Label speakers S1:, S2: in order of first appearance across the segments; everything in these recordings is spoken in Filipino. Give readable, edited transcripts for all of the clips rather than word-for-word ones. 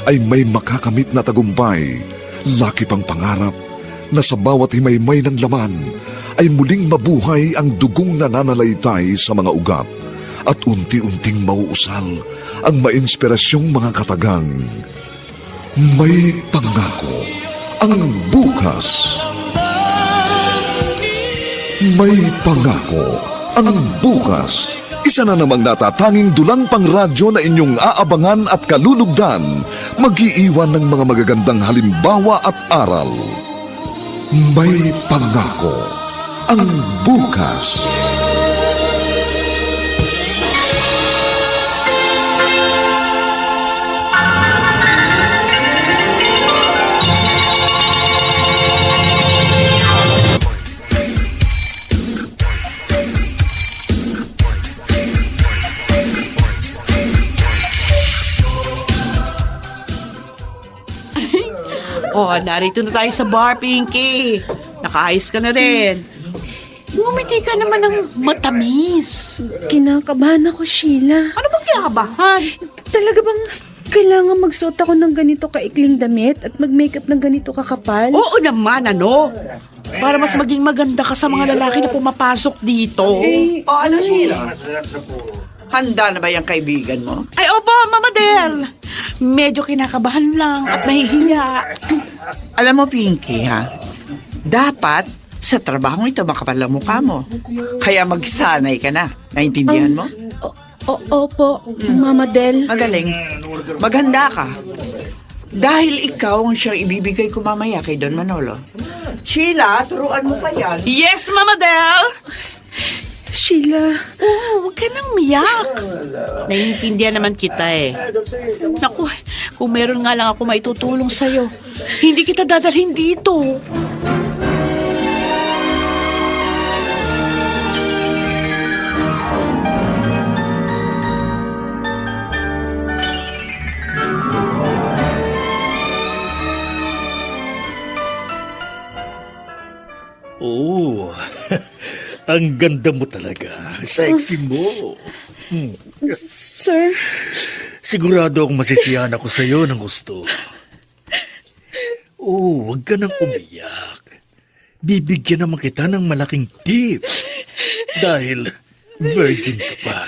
S1: ay may makakamit na tagumpay, laki pang pangarap na sa bawat himaymay ng laman ay muling mabuhay ang dugong nananalaytay sa mga ugat at unti-unting mauusal ang mainspirasyong mga katagang. May pangako ang bukas. May pangako ang bukas. Isa na namang natatanging dulang pang radyo na inyong aabangan at kalulugdan, mag-iiwan ng mga magagandang halimbawa at aral. May pangako ang bukas.
S2: Oh, narito na tayo sa bar, Pinky. Nakaayos ka na rin. Ngumiti ka naman ng matamis.
S3: Kinakabahan ako, Sheila.
S2: Ano bang kinakabahan?
S3: Talaga bang kailangan magsuot ako ng ganito kaikling damit at mag-makeup ng ganito kakapal?
S2: Oo naman, ano? Para mas maging maganda ka sa mga lalaki na pumapasok dito.
S4: O ano, Sheila? Handa na ba yung kaibigan mo?
S2: Ay, opo, Mama Del. Medyo kinakabahan lang at nahihiya.
S4: Alam mo, Pinky, ha? Dapat sa trabahong ito makapal ang mukha mo. Kaya magsanay ka na. Naintindihan mo?
S3: Opo, Mama Del.
S4: Magaling. Maghanda ka. Dahil ikaw ang siyang ibibigay ko mamaya kay Don Manolo. Sheila, turuan mo pa yan.
S2: Yes, Mama Del.
S3: Sheila.
S2: Oh, huwag ka nang miyak. Naiintindihan naman kita eh. Naku, kung meron nga lang ako maitutulong sa'yo, hindi kita dadalhin dito.
S5: Oh, ang ganda mo talaga. Sexy mo.
S3: Sir,
S5: Sigurado akong masisiyahan ako sa iyo ng gusto. Oh, huwag ka nang umiyak. Bibigyan naman kita ng malaking tip. Dahil virgin ka pa.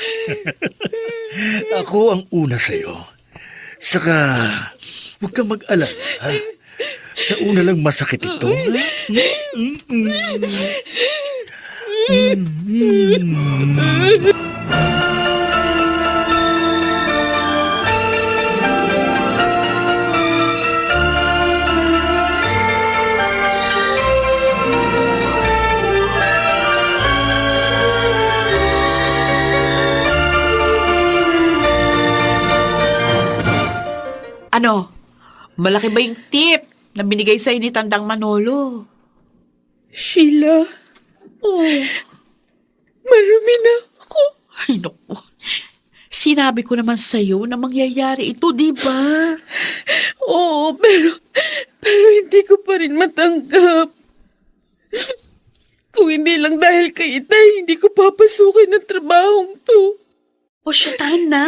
S5: Ako ang una sa iyo. Saka, huwag kang mag-alala. Sa una lang masakit ito.
S2: Ano? Malaki ba yung tip na binigay sa'yo ni Tandang Manolo?
S3: Sheila. Marumi na ako.
S2: Ay, naku. Sinabi ko naman sa'yo na mangyayari ito, di ba?
S3: Oo, pero hindi ko pa rin matanggap. Kung hindi lang dahil kay Itay, hindi ko papasukin ang trabahong to.
S2: O, syutahan na.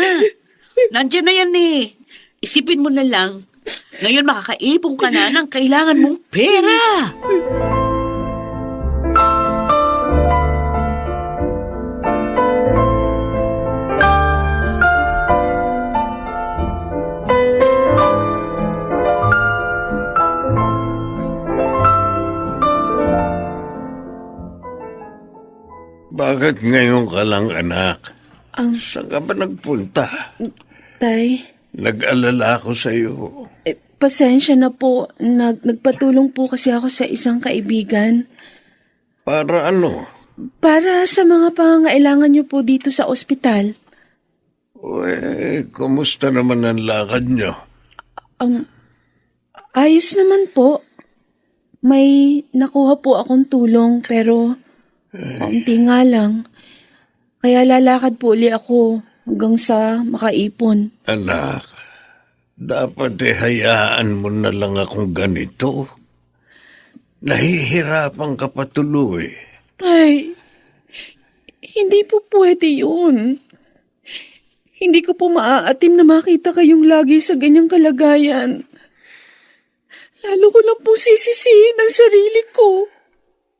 S2: Nandiyan na yan eh. Isipin mo na lang, ngayon makakaipon ka na ng kailangan mong pera.
S6: Bakit ngayon ka lang, anak? Saan ka ba nagpunta?
S3: Tay,
S6: Nag-alala ako sa iyo.
S3: pasensya na po. Nagpatulong po kasi ako sa isang kaibigan.
S6: Para ano?
S3: Para sa mga pangangailangan niyo po dito sa ospital.
S6: Kumusta naman ang lakad niyo?
S3: Ayos naman po. May nakuha po akong tulong pero kaunti nga lang. Kaya lalakad po uli ako hanggang sa makaipon.
S6: Anak, dapat hayaan mo na lang akong ganito. Nahihirapan ka patuloy.
S3: Tay, hindi po pwede yun. Hindi ko po maaatim na makita kayong lagi sa ganyang kalagayan. Lalo ko lang po sisisihin ang sarili ko.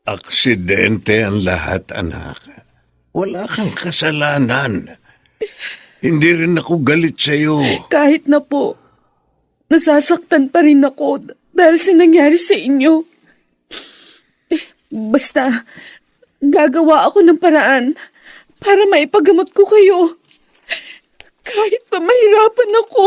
S6: Aksidente ang lahat, anak. Wala kang kasalanan. Hindi rin ako galit sa'yo.
S3: Kahit na po, nasasaktan pa rin ako dahil sa nangyari sa inyo. Basta, gagawa ako ng paraan para maipagamot ko kayo. Kahit pa mahirapan ako.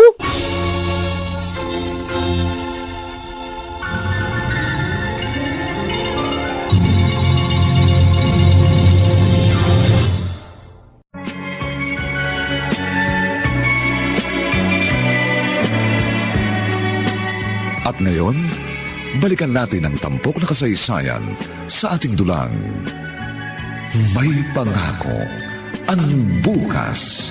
S1: At ngayon, balikan natin ang tampok na kasaysayan sa ating dulang. May pangako ang bukas.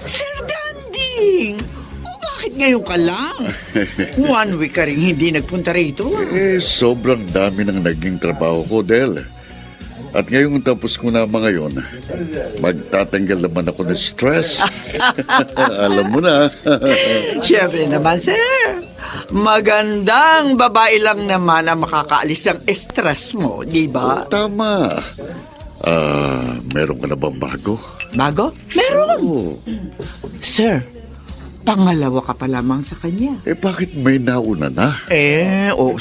S4: Sir Danding! Bakit ngayon ka lang? 1 week ka rin hindi nagpunta rito.
S7: Sobrang dami ng naging trabaho ko, Del. At ngayong tapos ko na mga yon, magtatanggal naman ako ng stress. Alam mo na.
S4: Siyempre naman, sir. Magandang babae lang naman ang makakaalis ng stress mo, di ba?
S7: Tama. Meron ka na bang bago?
S4: Bago? Meron.
S7: Oh.
S4: Sir, pangalawa ka pa lamang sa kanya.
S7: Bakit may nauna na?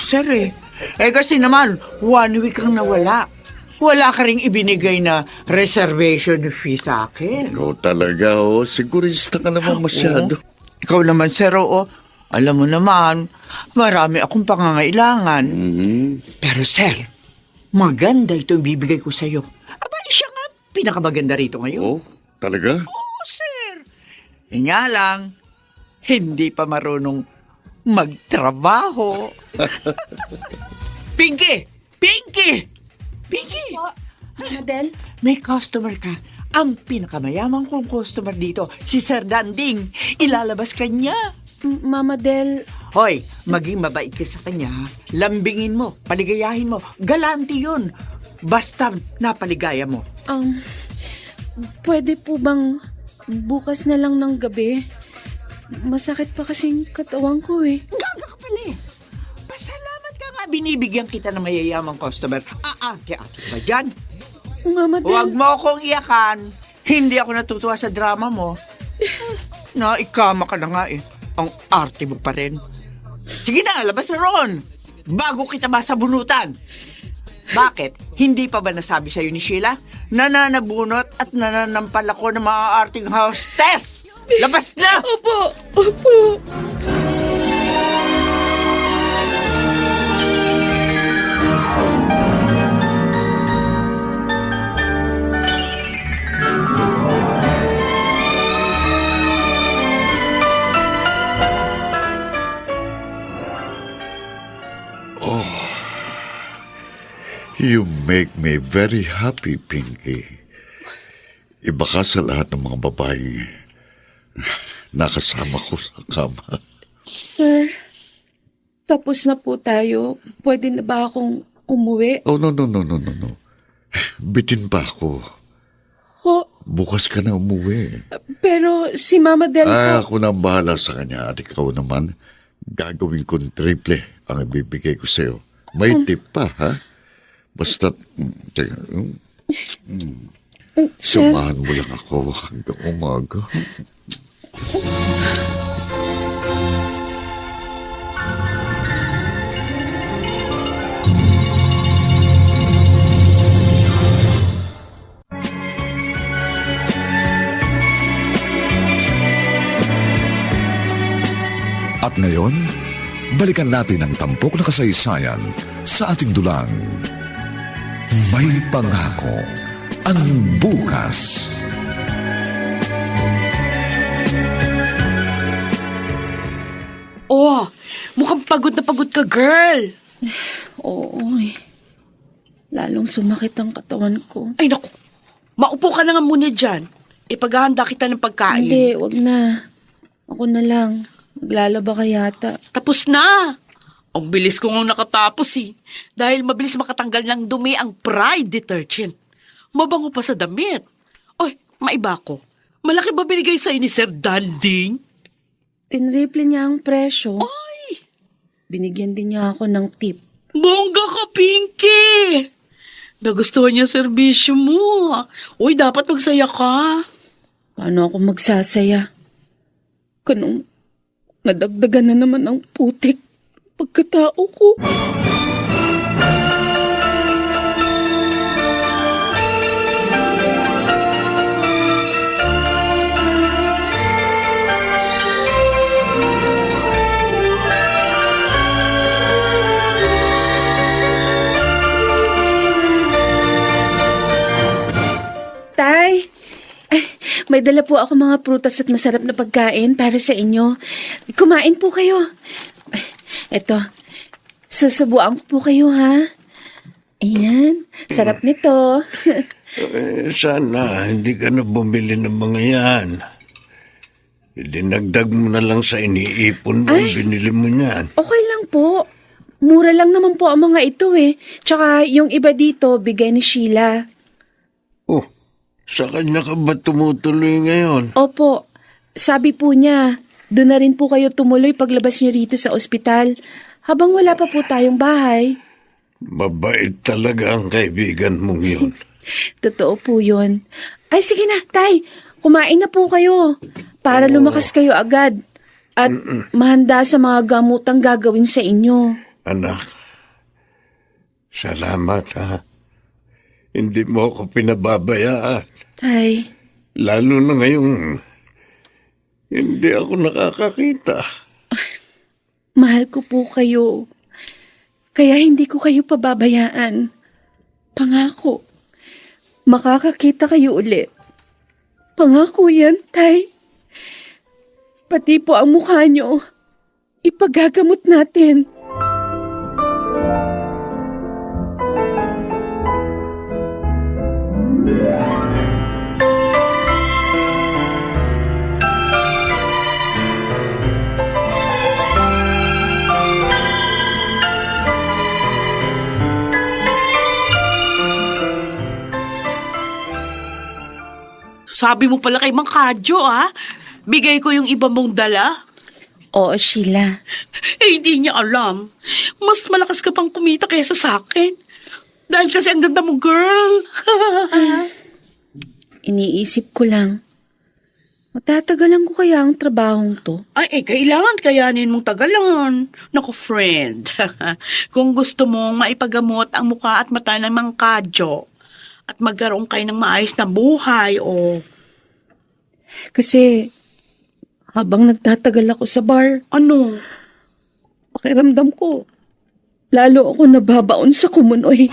S4: Sir eh. Kasi naman, 1 week kang nawala. Wala ka ring ibinigay na reservation fee sa akin.
S7: Talaga, sigurista ka naman masyado.
S4: Ikaw naman, sir, alam mo naman, marami akong pangangailangan. Pero, sir, maganda itong bibigay ko sa'yo. Aba, siya nga, pinakamaganda rito ngayon.
S7: Talaga?
S4: Oo, sir. Nga lang, hindi pa marunong magtrabaho. Pinky! Pinky! Pinky!
S3: Adel?
S4: May customer ka. Ang pinakamayamang kong customer dito, si Sir Danding. Ilalabas ka niya.
S3: Mama Del,
S4: Hoy, maging mabait ka sa kanya. Lambingin mo, paligayahin mo. Galante yun. Basta napaligaya mo.
S3: pwede po bang bukas na lang ng gabi? Masakit pa kasing katawan ko eh.
S4: Gaga ka pala eh. Pasalamat ka nga. Binibigyan kita ng mayayamang customer. Ate ba dyan?
S3: Mama Del.
S4: Huwag mo akong iyakan. Hindi ako natutuwa sa drama mo. Naikama ka na nga eh. Ang arte mo pa rin. Sige na, labas na roon. Bago kita masabunutan. Bakit? Hindi pa ba nasabi sa'yo ni Sheila? Nananabunot at nananampal ako ng mga arting hostess. Labas na!
S3: Opo, opo.
S7: You make me very happy, Pinky. Iba ka sa lahat ng mga babae nakasama ko sa kama.
S3: Sir, tapos na po tayo. Pwede na ba akong umuwi?
S7: Oh, no. Bitin pa ako.
S3: Ho,
S7: Bukas ka na umuwi.
S3: pero si Mama Del po...
S7: Ako na ang bahala sa kanya at ikaw naman, gagawin kong triple ang ibibigay ko sa'yo. May tip pa, ha? Basta,
S3: Sir,
S7: samahan mo lang ako hanggang umaga.
S1: At ngayon, balikan natin ang tampok na kasaysayan sa ating dulang. May pangako ang bukas.
S2: Mukhang pagod na pagod ka, girl.
S3: oo eh. Lalong sumakit ang katawan ko.
S2: Ay, naku. Maupo ka na nga muna dyan. Ipaghahanda kita ng pagkain.
S3: Hindi, wag na. Ako na lang. Maglalaba ka yata.
S2: Tapos na! Ang bilis ko nga nakatapos eh. Dahil mabilis makatanggal ng dumi ang Pride detergent. Mabango pa sa damit. Oy, maiba ko. Malaki ba binigay sa ni Sir Danding?
S3: Tinriple niya ang presyo.
S2: Ay!
S3: Binigyan din niya ako ng tip.
S2: Bongga ka, Pinky! Nagustuhan niya ang serbisyo mo. Uy, dapat magsaya ka.
S3: Paano ako magsasaya? Kanong nadagdagan na naman ang putik pagkatao ko. Tay, may dala po ako mga prutas at masarap na pagkain para sa inyo. Kumain po kayo. Eto, susubuan ko po kayo, ha? Ayan, sarap nito.
S6: Sana hindi ka na bumili ng mga yan. Dinagdag mo na lang sa iniipon mo ang binili mo niyan.
S3: Okay lang po. Mura lang naman po ang mga ito eh. Tsaka yung iba dito, bigay ni Sheila.
S6: Oh, sa kanya ka ba tumutuloy ngayon?
S3: Opo, sabi po niya, doon na rin po kayo tumuloy paglabas niyo rito sa ospital habang wala pa po tayong bahay.
S6: Mabait talaga ang kaibigan mong yun.
S3: Totoo po yun. Ay, sige na, Tay. Kumain na po kayo para lumakas kayo agad at mahanda sa mga gamutang gagawin sa inyo.
S6: Anak, salamat ha. Hindi mo ako pinababayaan.
S3: Tay,
S6: Lalo na ngayong hindi ako nakakakita.
S3: mahal ko po kayo. Kaya hindi ko kayo pababayaan. Pangako, makakakita kayo ulit. Pangako yan, Tay. Pati po ang mukha nyo, ipagagamot natin.
S2: Sabi mo pala kay Mang Kadyo, ah. Bigay ko yung iba mong dala.
S3: Oo, Sheila.
S2: Eh, hindi niya alam. Mas malakas ka pang kumita kaysa sa akin. Dahil kasi ang ganda mo, girl.
S3: Iniisip ko lang, matatagalan ko kaya ang trabahong to?
S2: Ay, kailangan kayanin mong tagalan. Naku, friend. Kung gusto mong maipagamot ang mukha at mata ng Mang Kadyo at magkaroon kayo ng maayos na buhay, o...
S3: Kasi, habang nagtatagal ako sa bar,
S2: Ano?
S3: pakiramdam ko, lalo ako nababaon sa kumunoy.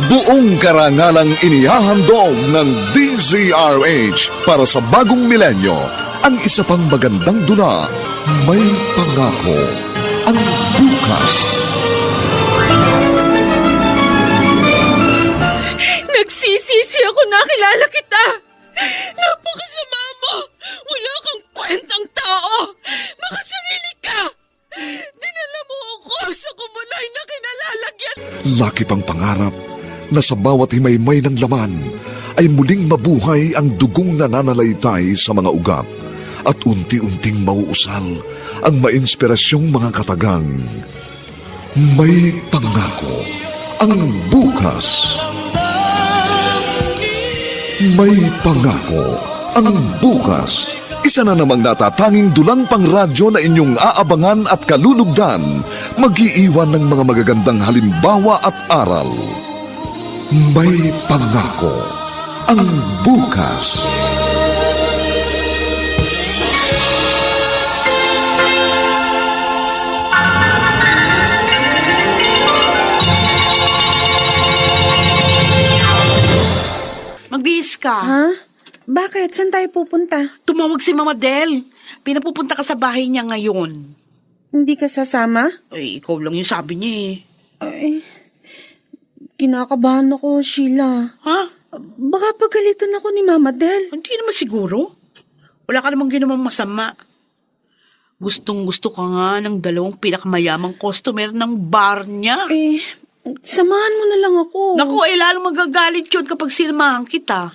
S1: Buong karangalang inihahandog ng DZRH para sa bagong milenyo. Ang isa pang magandang dula, May Pangako, ang bukas.
S3: Nagsisisi ako nakilala kita. Napakasama mo. Wala kang kwentang tao. Makasarili ka. Dinala mo ako sa kumunoy na kinalalagyan.
S1: Laki pang pangarap na sa bawat himaymay ng laman ay muling mabuhay ang dugong nananalaytay sa mga ugat at unti-unting mauusal ang mainspirasyong mga katagang. May Pangako, ang bukas. May Pangako, ang bukas. Isa na namang natatanging dulang pang radyo na inyong aabangan at kalulugdan, mag-iiwan ng mga magagandang halimbawa at aral. May Pangako, ang bukas.
S2: Magbihis ka.
S3: Ha? Bakit? Saan tayo pupunta?
S2: Tumawag si Mama Del. Pinapupunta ka sa bahay niya ngayon.
S3: Hindi ka sasama?
S2: Ay, ikaw lang yung sabi niya eh.
S3: Ay, kinakabahan ako, Sheila.
S2: Ha?
S3: Baka pagalitan ako ni Mama Del.
S2: Hindi naman siguro. Wala ka namang ginawang masama. Gustong-gusto ka nga ng 2 pinakamayamang customer ng bar niya.
S3: Eh, samahan mo na lang ako.
S2: Naku, lalong magagalit yun kapag sinamahan kita.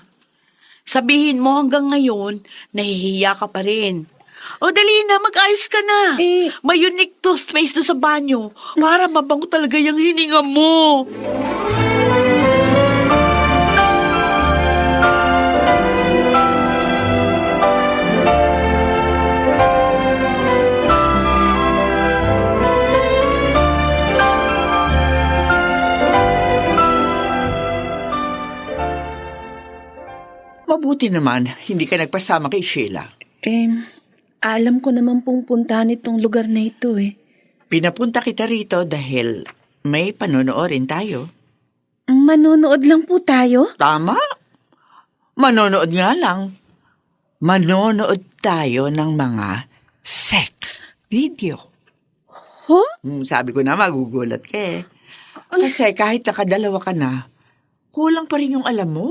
S2: Sabihin mo hanggang ngayon, nahihiya ka pa rin. O dali na, mag-ayos ka na.
S3: Eh,
S2: May unique toothpaste doon sa banyo para mabango talaga yung hininga mo.
S4: Mabuti naman, hindi ka nagpasama kay Sheila.
S3: alam ko naman pong puntahan itong lugar na ito eh.
S4: Pinapunta kita rito dahil may panonoorin tayo.
S3: Manonood lang po tayo?
S4: Tama? Manonood nga lang. Manonood tayo ng mga sex video.
S3: Huh?
S4: Sabi ko na magugulat ka eh. Kasi kahit nakadalawa ka na, kulang pa rin yung alam mo.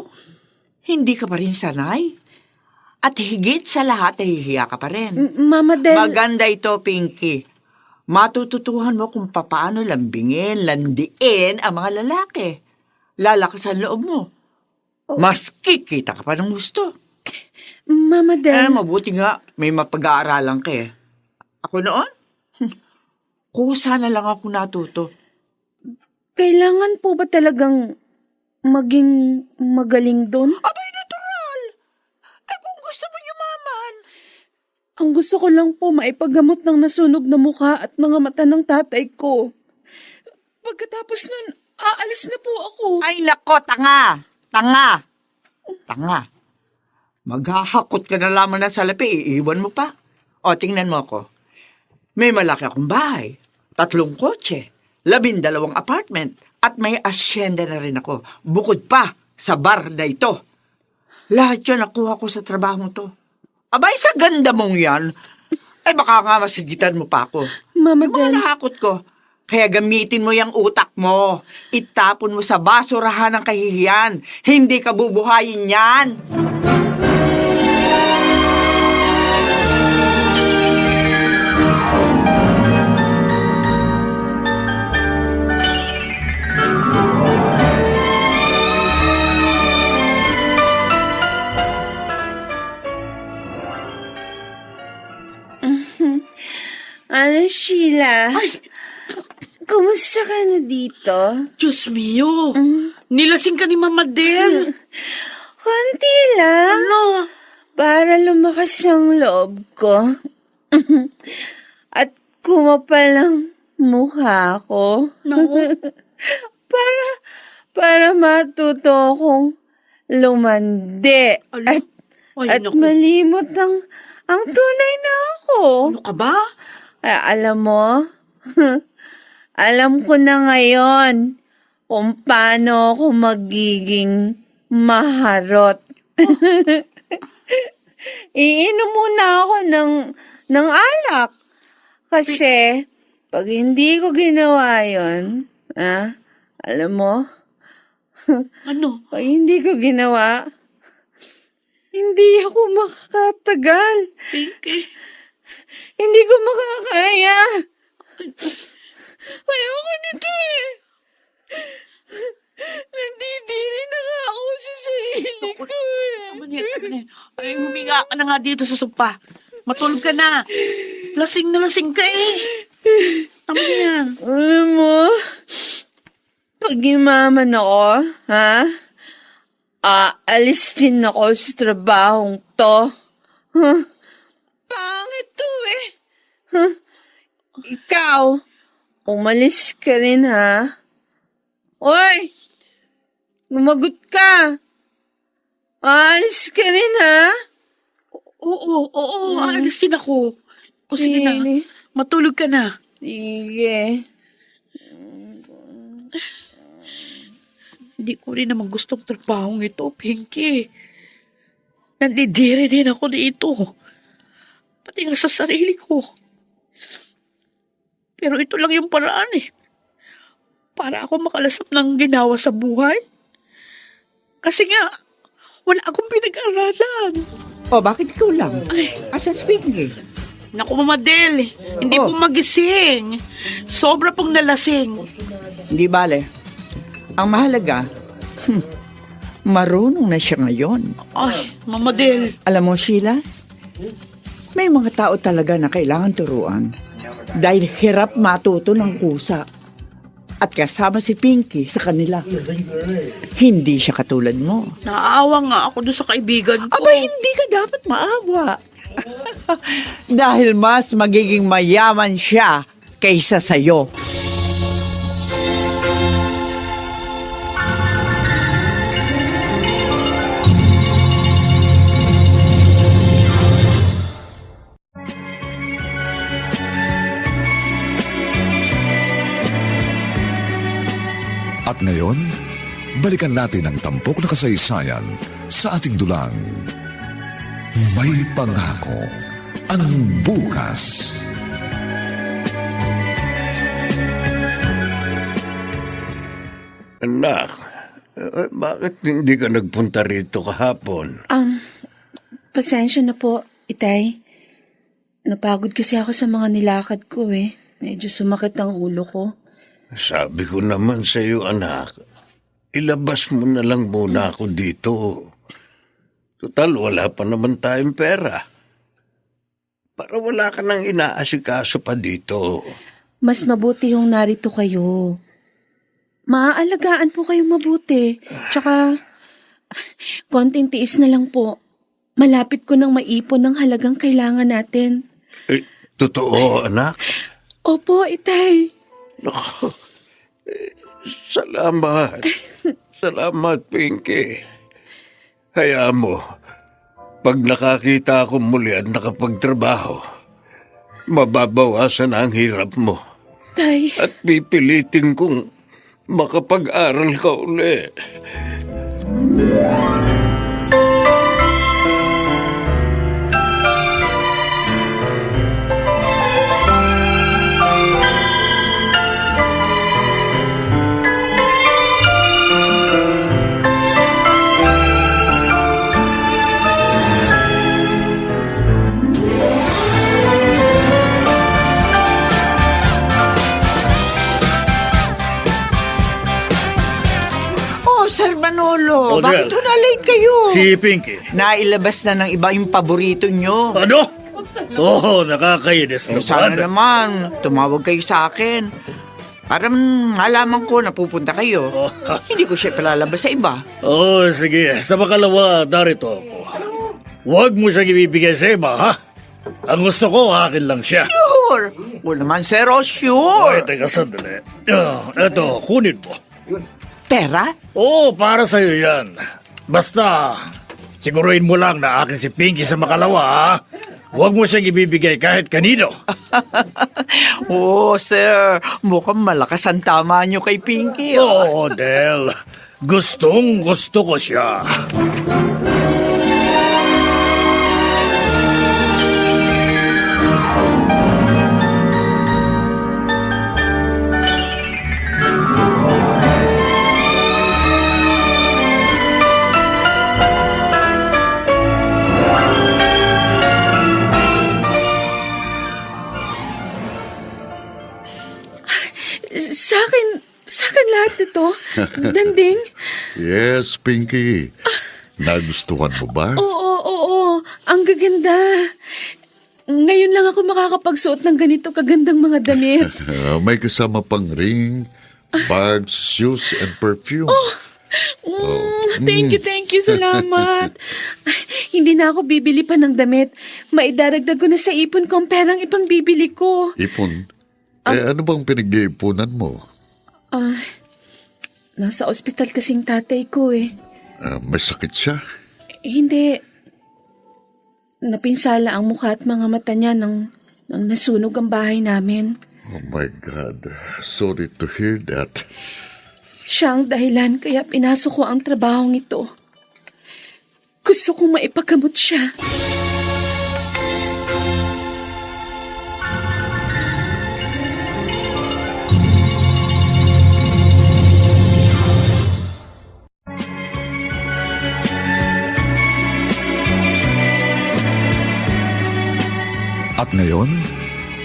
S4: Hindi ka pa rin sanay. At higit sa lahat, nahihiya ka pa rin.
S3: Mama Del...
S4: Maganda ito, Pinky. Matututuhan mo kung paano lambingin, landiin ang mga lalaki. Lalakas ang loob mo. Mas kikita ka pa ng gusto.
S3: Mama Del...
S4: Mabuti nga, may mapag-aaralan ka eh. Ako noon? Kusa na lang ako natuto.
S3: Kailangan po ba talagang maging magaling doon?
S4: Abay, natural! Kung gusto mo yumaman.
S3: Ang gusto ko lang po maipagamot ng nasunog na mukha at mga mata ng tatay ko. Pagkatapos nun, aalis na po ako.
S4: Ay, nako, tanga! Tanga! Tanga. Maghahakot ka na lamang na sa lapi, iiwan mo pa. O, tingnan mo ako. May malaki akong bahay, 3 kotse, 12 apartment, at may asyenda na rin ako. Bukod pa sa bar na ito. Lahat yun nakuha ko sa trabaho to. Abay, sa ganda mong yan, ay baka nga masagitan mo pa ako.
S3: Mama
S4: Yung mga
S3: Del...
S4: nahakot ko. Kaya gamitin mo yung utak mo. Itapon mo sa basurahan ng kahihiyan. Hindi ka bubuhayin yan.
S3: Ano, Sheila? Kumusta ka na dito?
S2: Diyos mio, nilasing ka ni Mama Del.
S3: Konti lang.
S2: Ano?
S3: Para lumakas ang loob ko. At kumapal ang mukha ko. para matuto akong lumandi.
S2: Ay,
S3: At
S2: naku.
S3: malimot ang tunay na ako.
S2: Ano ka ba?
S3: Ay, alam mo, alam ko na ngayon kung paano ako magiging maharot. Iinom muna ako ng alak. Kasi, pag hindi ko ginawa yun, alam mo,
S2: Ano?
S3: pag hindi ko ginawa, hindi ako makakatagal.
S2: Pinky.
S3: Hindi ko makakaya. Ayoko nito eh. Nandidiri na nga ako sa sarili ko eh.
S2: Tama niya. Ay, huminga ka na nga dito sa sopa. Matulog ka na. Lasing na lasing ka eh. Tama yan.
S3: Alam mo, pag yumaman ako, aalis din ako sa trabahong to. Pangit to eh. Ikaw, umalis ka rin ha. Oy, lumagot ka. Aalis ka rin ha.
S2: Oo, aalis din ako. O sige na, matulog ka na.
S3: Sige.
S2: Hindi ko rin naman gustong trabahong ito, Pinky. Nandidiri din ako dito. Pati nga sa sarili ko. Pero ito lang yung paraan eh. Para ako makalasap ng ginawa sa buhay. Kasi nga, wala akong pinag-aralan.
S4: O, bakit ikaw lang? Asa Pinky?
S2: Naku, Mama Del, hindi po magising. Sobra pong nalasing.
S4: Hindi bale. Ang mahalaga, marunong na siya ngayon.
S2: Ay, Mama Del.
S4: Alam mo, Sheila, may mga tao talaga na kailangan turuan dahil hirap matuto ng kusa. At kasama si Pinky sa kanila. Hindi siya katulad mo.
S2: Naaawa nga ako doon sa kaibigan ko.
S4: Aba, hindi ka dapat maawa. Dahil mas magiging mayaman siya kaysa sa'yo.
S1: At ngayon, balikan natin ang tampok na kasaysayan sa ating dulang. May pangako ang bukas.
S6: Anak, bakit hindi ka nagpunta rito kahapon?
S3: Pasensya na po, Itay. Napagod kasi ako sa mga nilakad ko eh. Medyo sumakit ang ulo ko.
S6: Sabi ko naman sa iyo, anak, ilabas mo na lang muna ako dito. Total, wala pa naman tayong pera. Para wala ka nang inaasikaso pa dito.
S3: Mas mabuti yung narito kayo. Maaalagaan po kayong mabuti. Tsaka, konting tiis na lang po. Malapit ko nang maipon ng halagang kailangan natin.
S6: Totoo, anak?
S3: Opo, Itay.
S6: Naku, salamat. Salamat, Pinky. Hayaan mo, pag nakakita ako muli at nakapagtrabaho, mababawasan ang hirap mo.
S3: Tay,
S6: At pipilitin kong makapag-aral ka uli.
S4: Sir Manolo,
S5: Oh,
S4: bakit
S5: Del.
S4: na late kayo?
S5: Si Pinky.
S4: Nailabas na ng iba yung paborito nyo.
S5: Ano? Oo, nakakainis
S4: Sana
S5: naman.
S4: naman, tumawag kayo sa akin. Para malaman ko na pupunta kayo. Hindi ko siya palalabas sa iba.
S5: Oo, sige. Sa makalawa, darito ako. Huwag mo siyang ibibigay sa iba, ha? Ang gusto ko, akin lang siya.
S4: Sure. O naman, sir,
S5: Ay,
S4: sure.
S5: teka, sandali. Eto, kunin mo.
S4: Pera?
S5: Oo, para sa'yo yan. Basta, siguruhin mo lang na akin si Pinky sa makalawa, ha? Huwag mo siyang ibibigay kahit kanino.
S4: Oo, sir. Mukhang malakas ang tama nyo kay Pinky.
S5: Oo, Del. Gustong gusto ko siya.
S3: Sa akin lahat ito. Danding.
S7: Yes, Pinky. Nagustuhan mo ba?
S3: Oo. Ang gaganda. Ngayon lang ako makakapagsuot ng ganito kagandang mga damit.
S7: May kasama pang ring, bags, shoes, and perfume.
S3: Thank you. Salamat. Hindi na ako bibili pa ng damit. Maidaragdag ko na sa ipon ko ang perang ipang bibili ko.
S7: Ipon? Ano bang pinag-iipunan mo?
S3: Nasa ospital kasing tatay ko eh.
S7: May sakit siya?
S3: Hindi. Napinsala ang mukha at mga mata niya nang nasunog ang bahay namin.
S7: Oh my God. Sorry to hear that.
S3: Siya ang dahilan kaya pinasok ko ang trabahong ito. Gusto kong maipagamot siya.
S1: At ngayon,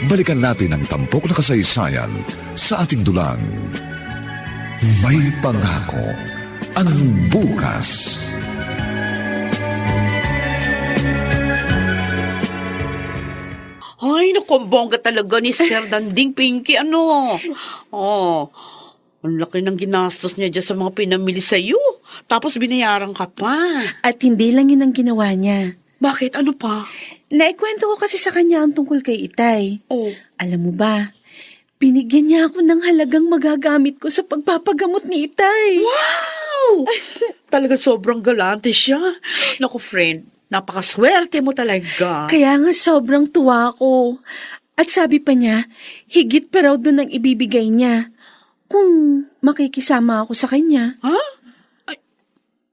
S1: balikan natin ang tampok na kasaysayan sa ating dulang. May pangako ang bukas.
S2: Ay, naku, ang bongga talaga ni Sir Danding, Pinky. Ano? Oh, ang laki ng ginastos niya dyan sa mga pinamili sa'yo. Tapos binayaran ka pa.
S3: At hindi lang yun ang ginawa niya.
S2: Bakit? Ano pa?
S3: Naikwento ko kasi sa kanya ang tungkol kay Itay.
S2: Oh,
S3: Alam mo ba, binigyan niya ako ng halagang magagamit ko sa pagpapagamot ni Itay.
S2: wow! Talaga sobrang galante siya. Naku, friend, napakaswerte mo talaga.
S3: Kaya nga sobrang tuwa ako. At sabi pa niya, higit pa raw doon ang ibibigay niya kung makikisama ako sa kanya.
S2: Ha? Ay,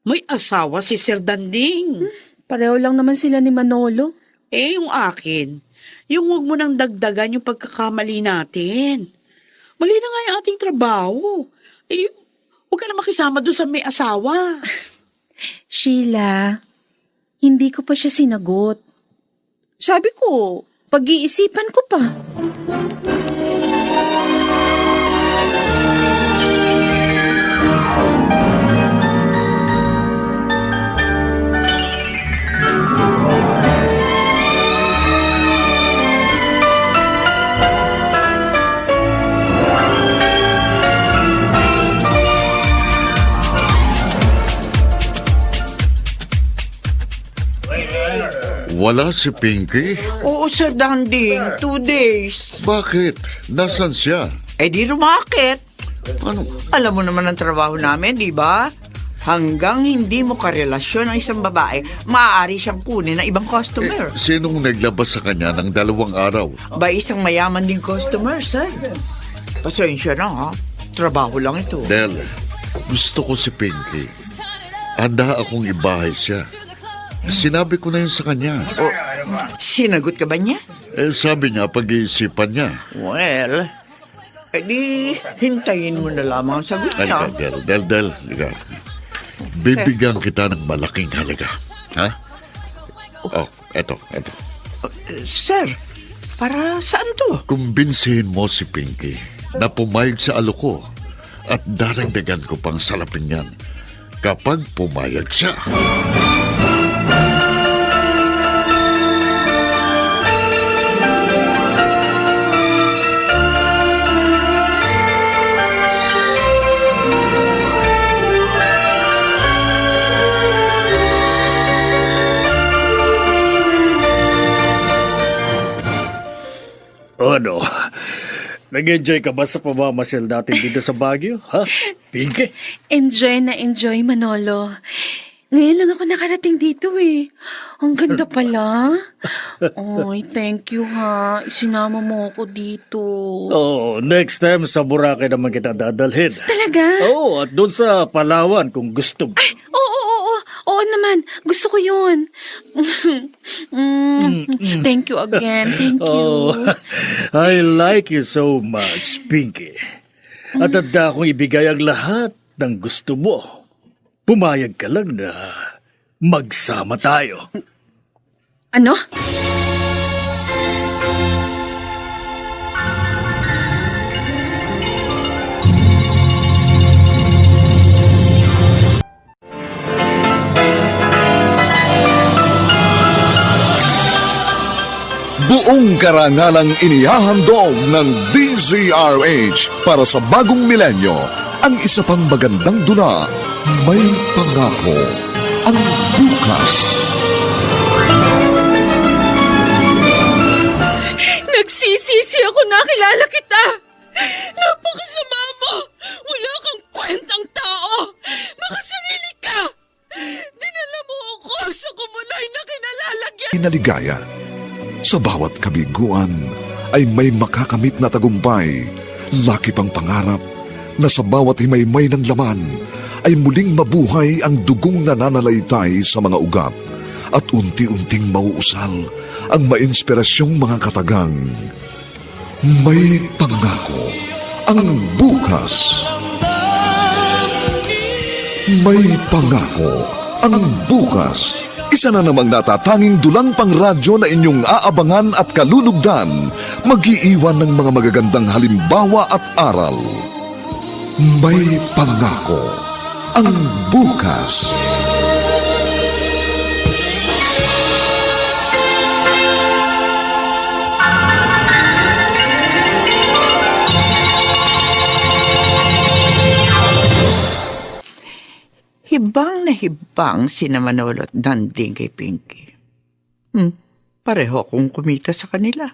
S2: may asawa si Sir Danding.
S3: Pareho lang naman sila ni Manolo.
S2: Eh, yung akin, yung huwag mo nang dagdagan yung pagkakamali natin. Mali na nga yung ating trabaho. Eh, huwag ka na makisama doon sa may asawa.
S3: Sheila, hindi ko pa siya sinagot. Sabi ko, pag-iisipan ko pa.
S7: Wala si Pinky?
S4: Oo, Sir Danding. 2 days.
S7: Bakit? Nasaan siya?
S4: Eh di rumakit.
S7: Ano?
S4: Alam mo naman ang trabaho namin, di ba? Hanggang hindi mo karelasyon ang isang babae, maaari siyang kunin ng ibang customer.
S7: Sinong naglabas sa kanya ng 2 araw?
S4: Ba isang mayaman ding customer, sir. Pasensya na ha. Trabaho lang ito.
S7: Del, gusto ko si Pinky. Handa akong ibahay siya. Sinabi ko na yun sa kanya.
S4: Sinagot ka ba niya?
S7: Sabi niya, pag-iisipan niya.
S4: Well, edi hintayin mo na lamang ang sagot niya.
S7: Halika, Del, halika. Bibigyan kita ng malaking halaga. Ha? Oh, eto.
S4: Sir, para saan to?
S7: Kumbinsihin mo si Pinky na pumayag sa aloko at daragdagan ko pang salapin yan kapag pumayag siya.
S5: Ano? Nag-enjoy ka ba sa pamamasyal natin dito sa Baguio? Ha? Pinky?
S3: Enjoy na enjoy, Manolo. Ngayon lang ako nakarating dito eh. Ang ganda pala. Oy, thank you ha. Isinama mo ako dito.
S5: Oh, next time sa Boracay naman kita dadalhin.
S3: Talaga?
S5: Oo, at doon sa Palawan kung gusto mo.
S3: Oo naman. Gusto ko yun. Thank you again. Thank you.
S5: Oh, I like you so much, Pinky. At handa akong ibigay ang lahat ng gusto mo. Pumayag ka lang na magsama tayo.
S3: Ano?
S1: Buong karangalang inihahandog ng DZRH para sa bagong milenyo ang isa pang magandang dula. May pangako ang bukas.
S3: Nagsisisi ako nakilala kita. Napakasama mo. Wala kang kwentang tao. Makasarili ka. Dinala mo ako sa kumunay na kinalalagyan.
S1: Inaligaya, sa bawat kabiguan ay may makakamit na tagumpay, laki pang pangarap na sa bawat himaymay ng laman ay muling mabuhay ang dugong nananalaytay sa mga ugat at unti-unting mauusal ang mainspirasyong mga katagang. May pangako ang bukas. May pangako ang bukas. Isa na namang natatanging dulang pang radyo na inyong aabangan at kalulugdan, mag-iiwan ng mga magagandang halimbawa at aral. May pangako ang bukas.
S4: Hibang na hibang sina Manolo at Danding kay Pinky. Pareho akong kumita sa kanila.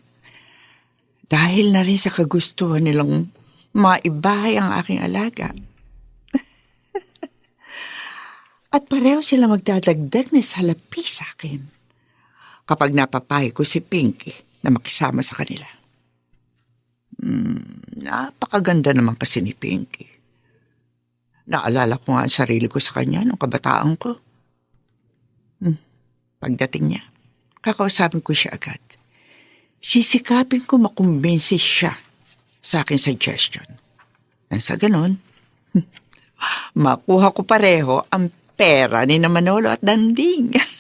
S4: Dahil na rin sa kagustuhan nilang maibahay ang aking alaga. At pareho sila magdadagdag na salapi sa akin kapag napapayag ko si Pinky na makisama sa kanila. Napakaganda naman kasi ni Pinky. Naalala ko nga ang sarili ko sa kanya nung kabataan ko. Pagdating niya, kakausapin ko siya agad. Sisikapin ko makumbinsi siya sa aking suggestion. Nang sa ganon, makuha ko pareho ang pera ni na Manolo at Danding.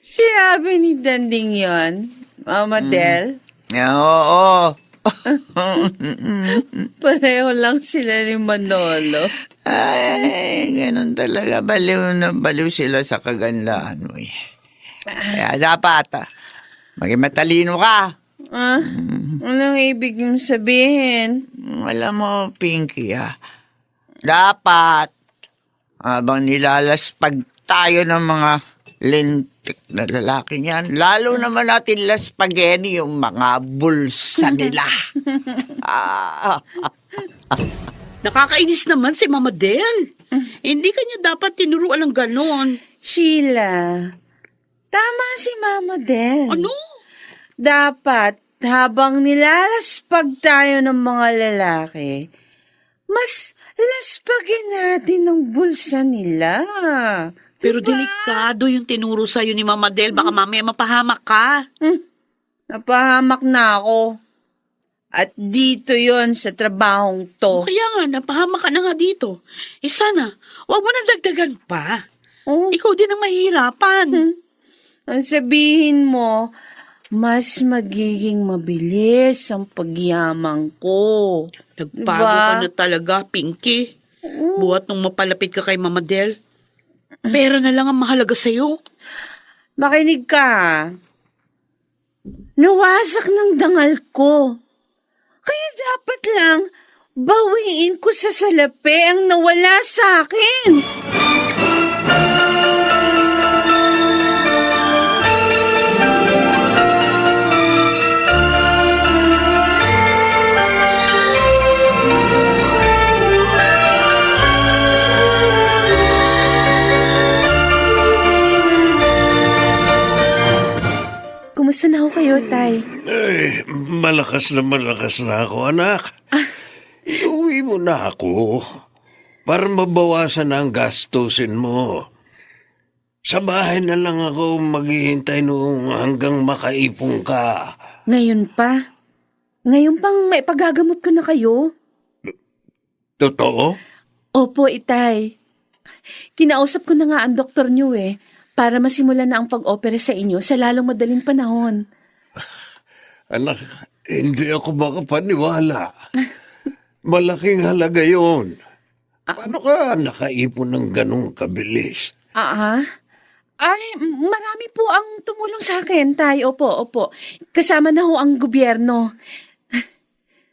S3: Sinabi ni Danding yon, Mama Del.
S4: Oo.
S3: Pareho lang sila ni Manolo.
S4: Ay, ganun talaga. Baliw na baliw sila sa kagandahan mo eh. Kaya dapat, maging matalino ka.
S3: Anong ibig mong sabihin?
S4: Alam mo, Pinky, dapat, habang nilalaspag tayo ng mga lintik na lalaki niyan, lalo naman natin laspageni yung mga bulsa nila.
S2: Nakakainis naman si Mama Del. Hindi kanya dapat tinuruan ng ganon.
S3: Sheila, tama si Mama Del.
S2: Ano?
S3: Dapat, habang nilalaspag tayo ng mga lalaki, mas laspagin natin ang bulsa nila.
S2: Pero delikado yung tinuro sa'yo ni Mama Del. Baka mamaya mapahamak ka.
S3: Napahamak na ako. At dito yon sa trabahong to.
S2: Kaya nga, napahamak ka na nga dito. Sana, huwag mo nang dagdagan pa. Ikaw din ang mahihirapan.
S3: Ang sabihin mo, mas magiging mabilis ang pagyamang ko.
S2: Nagbago ka na talaga, Pinky. Buhat nung mapalapit ka kay Mama Del. Pera na lang ang mahalaga sa'yo.
S3: Makinig ka. Nawasak ng dangal ko. Kaya dapat lang bawiin ko sa salapi ang nawala sa akin. Kumusta na ho kayo, Tay?
S6: Ay, malakas na ako, anak. Iuwi mo na ako para mabawasan ang gastusin mo. Sa bahay na lang ako maghihintay noong hanggang makaipon ka.
S3: Ngayon pa? Ngayon pang may pagagamot ko na kayo?
S6: Totoo?
S3: Opo, Itay. Kinausap ko na nga ang doktor niyo para masimulan na ang pag-opera sa inyo sa lalong madaling panahon.
S6: Anak, hindi ako makapaniwala. Malaking halaga yun. Paano ka nakaipon ng ganong kabilis?
S3: Ay, marami po ang tumulong sa akin, Tay. Opo. Kasama na ho ang gobyerno.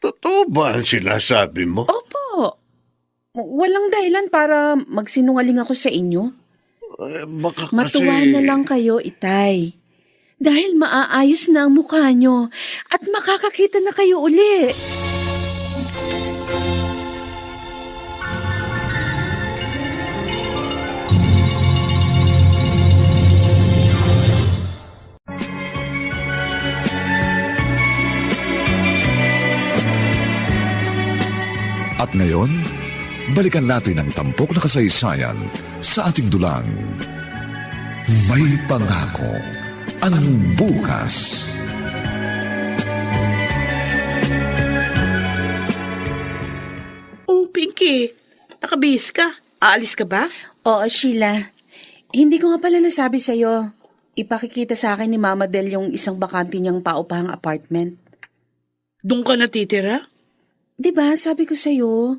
S6: Totoo ba ang sinasabi mo?
S3: Opo. Walang dahilan para magsinungaling ako sa inyo.
S6: Baka kasi...
S3: Matuwa na lang kayo, Itay. Dahil maaayos na ang mukha nyo at makakakita na kayo uli.
S1: ngayon, balikan natin ang tampok na kasaysayan sa ating dulang. May pangako ang bukas.
S2: Oh, Pinky, nakabihis ka. Aalis ka ba?
S3: Oo, Sheila. Hindi ko nga pala nasabi sa'yo. Ipakikita sa akin ni Mama Del yung isang bakante niyang paupahang apartment.
S2: Doon ka natitira?
S3: Diba, sabi ko sa'yo,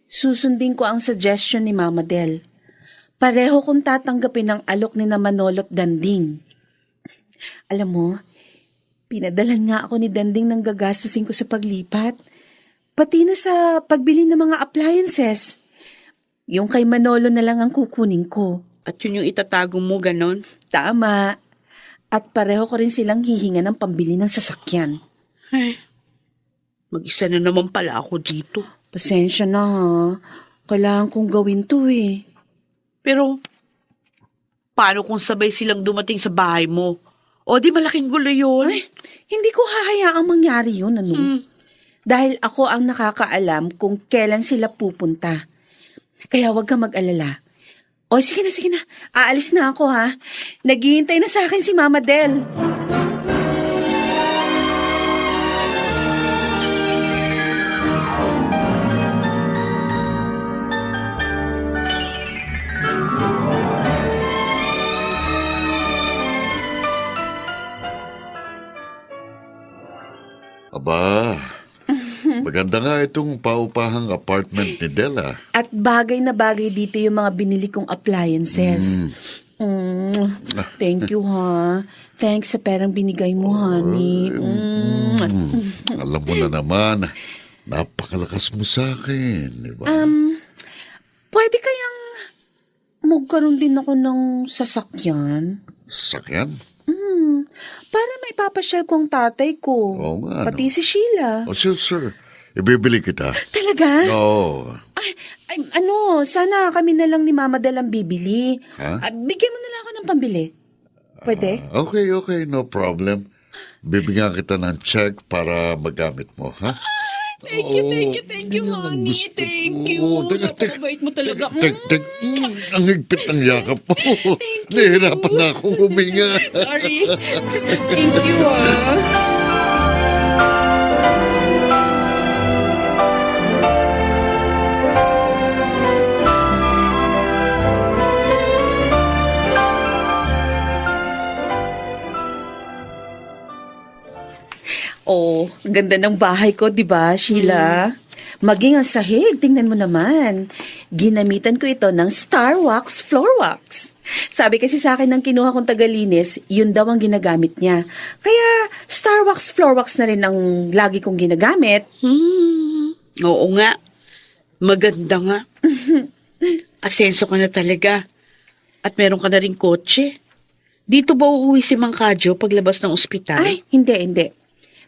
S3: susundin ko ang suggestion ni Mama Del. Pareho kong tatanggapin ang alok ni na Manolo't Danding. Alam mo, pinadalan nga ako ni Danding ng gagastusin ko sa paglipat. Pati na sa pagbili ng mga appliances. Yung kay Manolo na lang ang kukunin ko.
S2: At yun yung itatago mo, ganon?
S3: Tama. At pareho ko rin silang hihinga ng pambili ng sasakyan.
S2: Ay, mag-isa na naman pala ako dito.
S3: Pasensya na ha. Kailangan kong gawin to eh.
S2: Pero, paano kung sabay silang dumating sa bahay mo? O di malaking gulo yun?
S3: Ay, hindi ko hahayaang mangyari yun, ano? Dahil ako ang nakakaalam kung kailan sila pupunta. Kaya wag ka mag-alala. O, sige na. Aalis na ako, ha? Naghihintay na sa akin si Mama Del.
S7: Aba, maganda nga itong paupahang apartment ni Della.
S3: At bagay na bagay dito yung mga binili kong appliances. Thank you, ha? Thanks sa perang binigay mo, honey.
S7: Alam mo na naman, napakalakas mo sa akin, di ba?
S3: Pwede kayang magkaroon din ako ng sasakyan?
S7: Sakyan?
S3: Para may papasyal ko ang tatay ko.
S7: Oo nga,
S3: Pati si Sheila.
S7: Oh, sir. Ibibili kita.
S3: Talaga?
S7: Oo.
S3: Ay, sana kami na lang ni Mama Del ang bibili.
S7: Ha?
S3: Bigyan mo na lang ako ng pambili. Pwede?
S7: Okay, no problem. Bibigyan kita ng check para magamit mo, ha?
S3: Thank you, honey. Thank you. Napakabait mo talaga.
S7: Ang higpit ng yakap mo. Nahihirapan na akong huminga.
S3: Sorry. Thank you, Oh, ganda ng bahay ko, di ba, Sheila? Maging ang sahig, tingnan mo naman. Ginamitan ko ito ng Star Wax Floor Wax. Sabi kasi sa akin ng kinuha kong tagalinis, yun daw ang ginagamit niya. Kaya Star Wax Floor Wax na rin ang lagi kong ginagamit.
S2: Oo nga. Maganda nga. Asenso ka na talaga. At meron ka na rin kotse. Dito ba uuwi si Mang Kadyo paglabas ng ospital?
S3: Ay, hindi.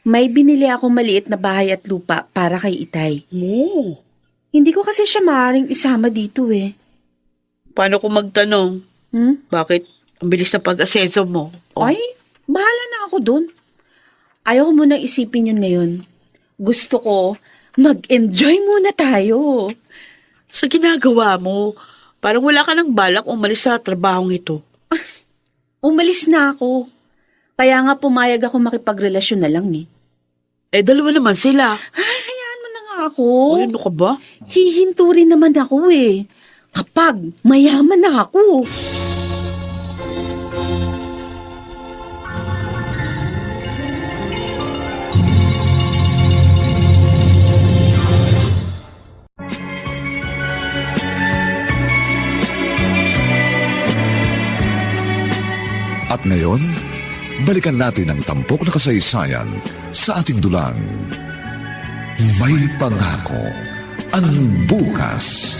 S3: May binili akong maliit na bahay at lupa para kay Itay.
S2: Oo.
S3: Hindi ko kasi siya maaaring isama dito eh.
S2: Paano kung magtanong? Bakit ang bilis na pag-asenso mo? Oh.
S3: Ay, bahala na ako dun. Ayaw ko munang isipin yun ngayon. Gusto ko, mag-enjoy muna tayo.
S2: Sa ginagawa mo, parang wala ka ng balak umalis sa trabahong ito.
S3: Umalis na ako. Kaya nga pumayag ako makipagrelasyon na lang eh.
S2: Eh, dalawa naman sila.
S3: Ay, hayaan mo na nga ako.
S2: Ano ka ba?
S3: Hihinto rin naman ako eh. Kapag mayaman na ako.
S1: At ngayon, balikan natin ang tampok na kasaysayan sa ating dulang. May pangako ang bukas.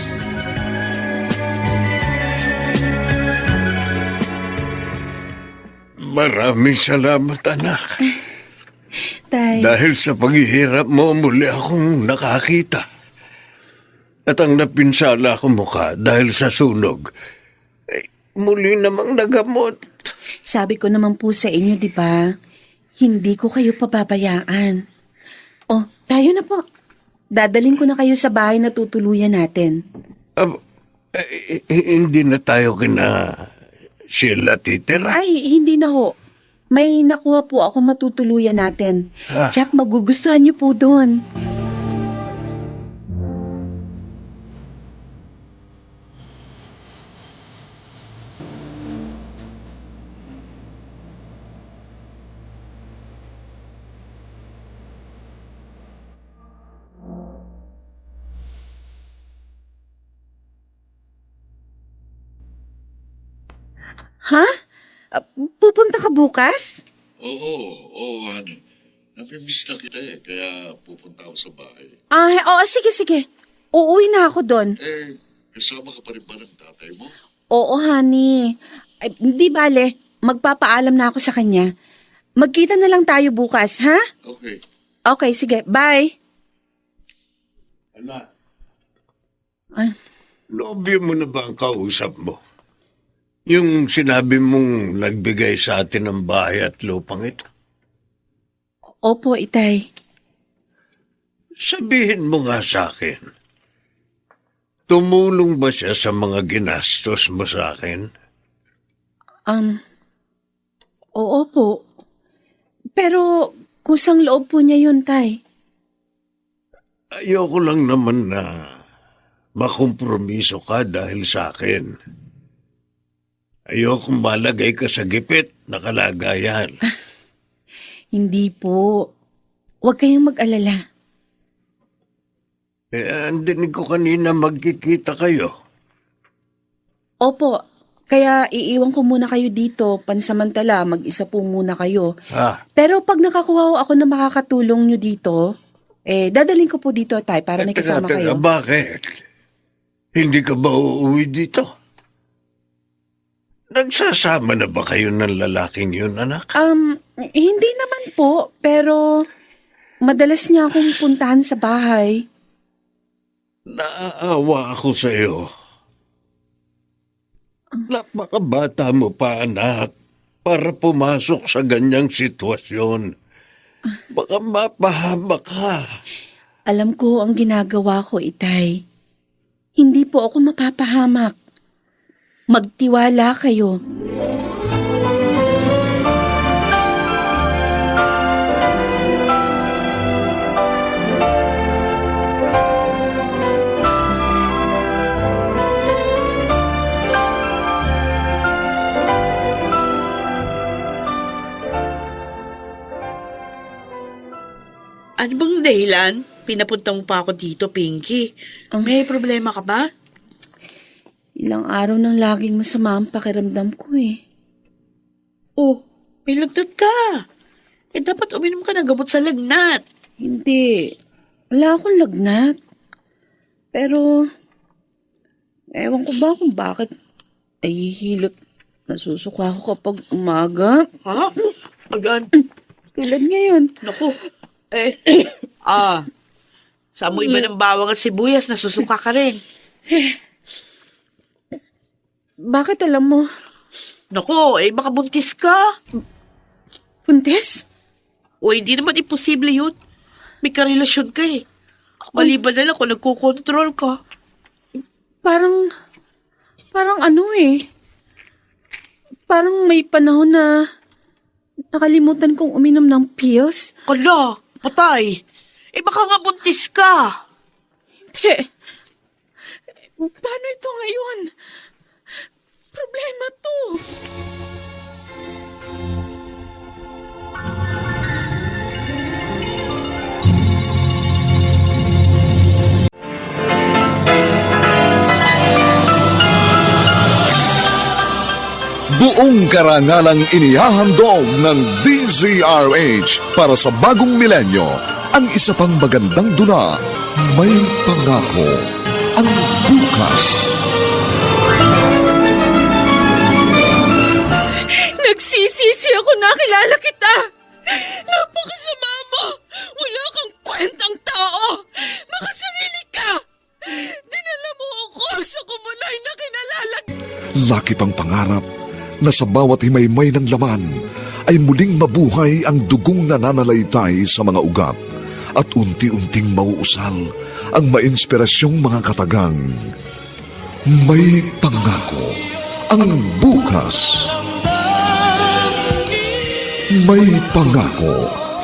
S6: Maraming salamat, anak.
S3: Tay,
S6: Dahil sa paghihirap mo, muli akong nakakita. At ang napinsala akong mukha dahil sa sunog, muli namang nagamot.
S3: sabi ko naman po sa inyo, di ba? Hindi ko kayo pababayaan. Oh, tayo na po. Dadalhin ko na kayo sa bahay na tutuluyan natin.
S6: Hindi na tayo kina Sheila titira.
S3: Ay, hindi na ho. May nakuha po ako matutuluyan natin.
S6: Ah.
S3: Jack, magugustuhan niyo po doon. Ha? Pupunta ka bukas?
S7: Oo, honey. Namimiss na kita kaya pupunta ako sa bahay.
S3: Ah, oo, sige. Uuwi na ako doon.
S7: Kasama ka pa rin ba ng tatay mo?
S3: Oo, honey. Ay, di bale, magpapaalam na ako sa kanya. Magkita na lang tayo bukas, ha?
S7: Okay.
S3: Okay, sige. Bye.
S6: Anak,
S3: Ay,
S6: nobyo mo na ba ang kausap mo? Yung sinabi mong nagbigay sa atin ng bahay at lupang ito.
S3: opo, itay.
S6: Sabihin mo nga sa akin, tumulong ba siya sa mga ginastos mo sa akin?
S3: Oo po. Pero kusang loob po niya yun, tay.
S6: Ayoko lang naman na makompromiso ka dahil sa akin. Ayoko malagay ka sa gipit na kalagayan.
S3: Hindi po. Huwag kayong mag-alala.
S6: Ang dinig ko kanina magkikita kayo.
S3: Opo, kaya iiwan ko muna kayo dito. Pansamantala, mag-isa po muna kayo.
S6: Ha?
S3: Pero pag nakakuha ako na makakatulong nyo dito, dadalhin ko po dito, tay, para may kasama kayo.
S6: Bakit? Hindi ka ba uuwi dito? Nagsasama na ba kayo ng lalaking yun, anak?
S3: Hindi naman po, pero madalas niya akong puntahan sa bahay.
S6: Naaawa ako sa iyo. Napakabata mo pa, anak, para pumasok sa ganyang sitwasyon. Baka mapahamak ka.
S3: Alam ko ang ginagawa ko, itay. Hindi po ako mapapahamak. Magtiwala kayo.
S2: Ano bang dahilan? Pinapunta mo pa ako dito, Pinky. May problema ka ba?
S3: Ilang araw nang laging masama ang pakiramdam ko eh.
S2: Oh, may lagnat ka. Dapat uminom ka ng gamot sa lagnat.
S3: Hindi. Wala akong lagnat. Pero, ewan ko ba kung bakit nahihilot. Nasusuka ako kapag umaga.
S2: Ha? Agan?
S3: Tulad ngayon.
S2: Naku. Sa mo iba ng bawang at sibuyas, nasusuka ka rin.
S3: Bakit alam mo?
S2: Naku, baka buntis ka.
S3: Buntis?
S2: O, hindi naman imposible yun. May karelasyon ka eh. Maliban na lang kung nagkukontrol ka.
S3: Parang ano eh. Parang may panahon na nakalimutan kong uminom ng pills.
S2: Kala, patay. Baka nga buntis ka.
S3: Hindi. Paano ito ngayon? Problema to.
S1: Buong karangalang inihahandog ng DZRH para sa bagong milenyo. Ang isa pang magandang dula, may pangako ang bukas.
S3: Nagsisisi ako nakilala kita. Napakasama mo. Wala kang kwentang tao. Makasarili ka. Dinala mo ako sa kumunay na kinalala.
S1: Laki pang pangarap na sa bawat himaymay ng laman ay muling mabuhay ang dugong nananalaytay sa mga ugat at unti-unting mauusal ang mainspirasyong mga katagang. May pangako ang bukas. May pangako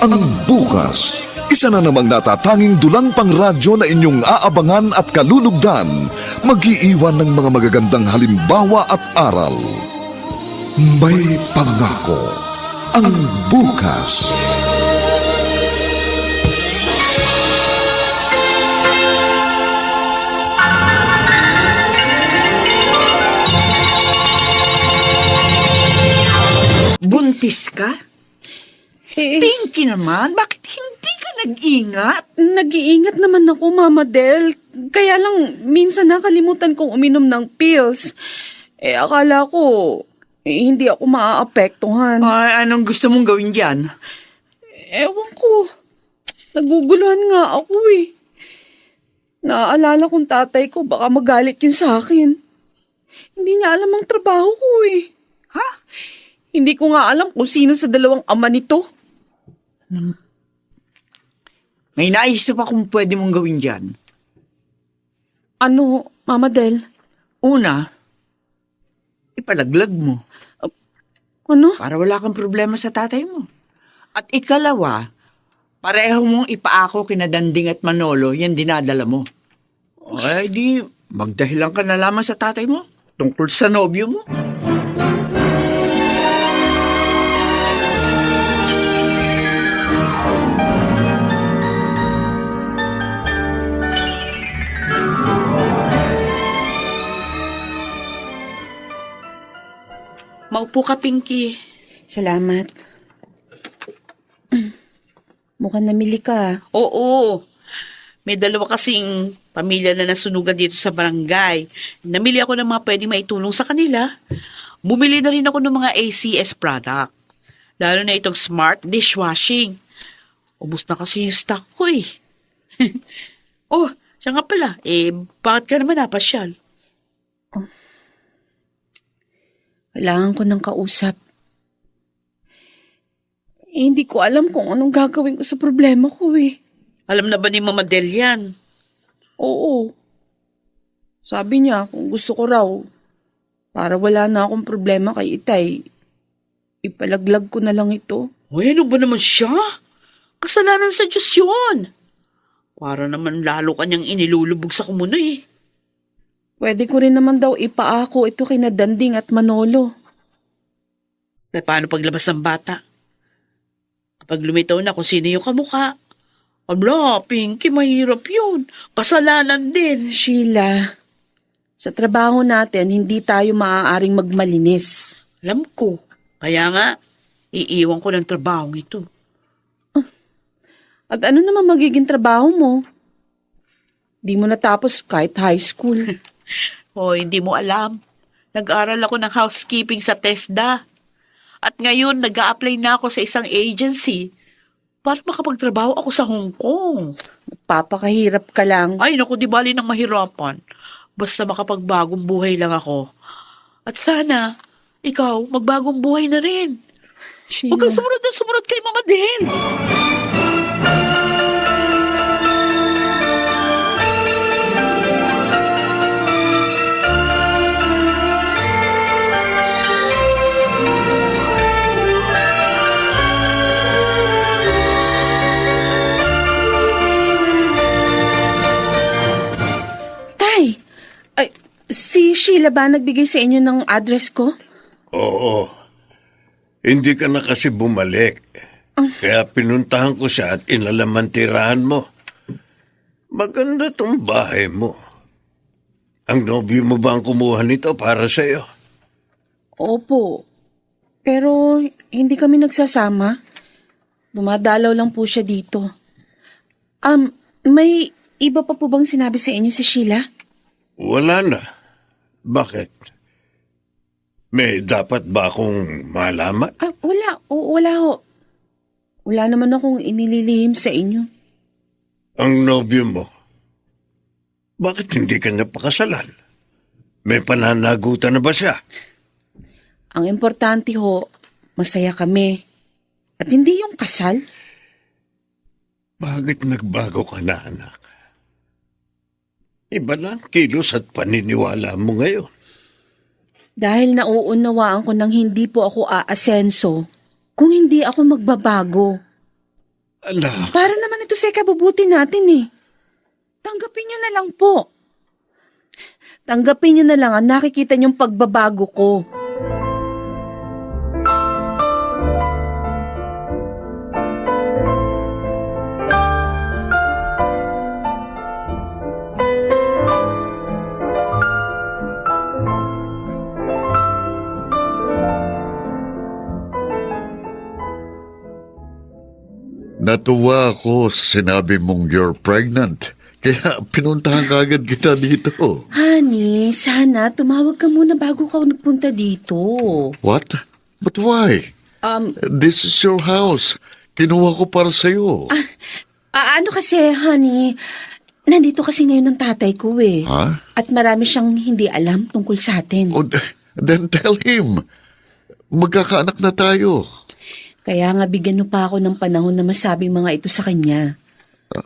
S1: ang bukas. Isa na namang natatanging dulang pangradyo na inyong aabangan at kalulugdan, mag-iiwan ng mga magagandang halimbawa at aral. May pangako ang bukas.
S4: Buntis ka?
S3: Eh,
S4: Pinky naman, bakit hindi ka nag-ingat?
S3: nag-iingat naman ako, Mama Del. Kaya lang, minsan nakalimutan kong uminom ng pills. Akala ko, hindi ako maaapektuhan.
S4: Ay, anong gusto mong gawin dyan?
S3: Ewan ko. Naguguluhan nga ako eh. Naaalala kong tatay ko, baka magalit yun sa akin. Hindi niya alam ang trabaho ko eh.
S4: Ha?
S3: Hindi ko nga alam kung sino sa dalawang ama nito.
S4: May naisip akong pwede mong gawin dyan.
S3: Ano, Mama Del?
S4: Una, ipalaglag mo
S3: Ano?
S4: para wala kang problema sa tatay mo. At ikalawa, pareho mong ipaako kina Danding at Manolo yan dinadala mo. Ay di, magdahilan ka na lamang sa tatay mo tungkol sa nobyo mo.
S2: Maupo ka, Pinky.
S3: Salamat. Mukhang namili ka.
S2: Oo. May dalawa kasing pamilya na nasunugan dito sa barangay. Namili ako ng mga pwedeng maitulong sa kanila. Bumili na rin ako ng mga ACS product. Lalo na itong smart dishwashing. Ubus na kasi yung stock ko eh. Oh, siya nga pala. Bakit ka naman napasyal?
S3: Kailangan ko ng kausap. Hindi ko alam kung anong gagawin ko sa problema ko eh.
S2: Alam na ba ni Mama Del yan?
S3: Oo. Sabi niya kung gusto ko raw, para wala na akong problema kay Itay, ipalaglag ko na lang ito.
S2: Uy, ano ba naman siya? Kasalanan sa Diyos yun. Para naman lalo kanyang inilulubog sa kumuno eh.
S3: Pwede ko rin naman daw ipaako ito kina Danding at Manolo.
S2: Paano paglabas ng bata? Kapag lumitaw na kung sino yung kamukha. Abla, Pinky, mahirap yun. Kasalanan din.
S3: Sheila, sa trabaho natin, hindi tayo maaaring magmalinis.
S2: Alam ko. Kaya nga, iiwan ko ng trabaho ito.
S3: At ano naman magiging trabaho mo? Di mo natapos kahit high school.
S2: Hoy, hindi mo alam. Nag-aral ako ng housekeeping sa TESDA. At ngayon, nag-a-apply na ako sa isang agency para makapagtrabaho ako sa Hong Kong.
S3: Papakahirap ka lang.
S2: Ay, naku, di bali ng mahirapan. Basta makapagbagong buhay lang ako. At sana, ikaw, magbagong buhay na rin. Huwag kang sumunod na sumunod kay Mama Del.
S3: Tay, si Sheila ba nagbigay sa inyo ng address ko?
S6: Oo. Hindi ka na kasi bumalik. Kaya pinuntahan ko siya at inalaman tirahan mo. Maganda tong bahay mo. Ang nobyo mo ba ang kumuha nito para sa'yo?
S3: Opo. Pero hindi kami nagsasama. Dumadalaw lang po siya dito. May iba pa po bang sinabi sa inyo si Sheila?
S6: Wala na. Bakit? May dapat ba akong malaman?
S3: Wala. Wala ho. Wala naman akong inililihim sa inyo.
S6: Ang nobyo mo, bakit hindi ka napakasalan? May pananagutan na ba siya?
S3: Ang importante ho, masaya kami. At hindi yung kasal.
S6: Bakit nagbago ka na, anak? Iba na ang kilos at paniniwala mo ngayon.
S3: Dahil nauunawaan ko nang hindi po ako aasenso kung hindi ako magbabago.
S6: Anak,
S3: Para naman ito sa ikabubuti natin eh. Tanggapin nyo na lang po. Tanggapin nyo na lang ang nakikita nyong pagbabago ko.
S7: Natuwa ako sa sinabi mong you're pregnant. Kaya pinuntahan ka agad kita dito.
S3: Honey, sana tumawag ka muna bago ka nagpunta dito.
S7: What? But why? This is your house. Kinuha ko para sa'yo.
S3: Ano kasi, honey, nandito kasi ngayon ang tatay ko eh.
S7: Ha?
S3: At marami siyang hindi alam tungkol sa atin.
S7: Oh, then tell him. Magkakaanak na tayo.
S3: Kaya nga bigyan mo pa ako ng panahon na masabing mga ito sa kanya.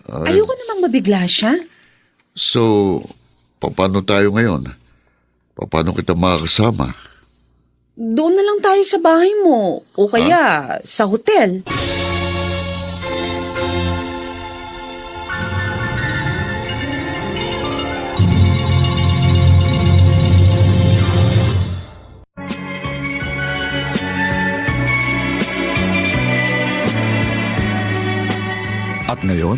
S3: Ayoko namang mabigla siya.
S7: So, paano tayo ngayon? Paano kita makakasama?
S3: Doon na lang tayo sa bahay mo. O kaya sa hotel.
S1: At ngayon,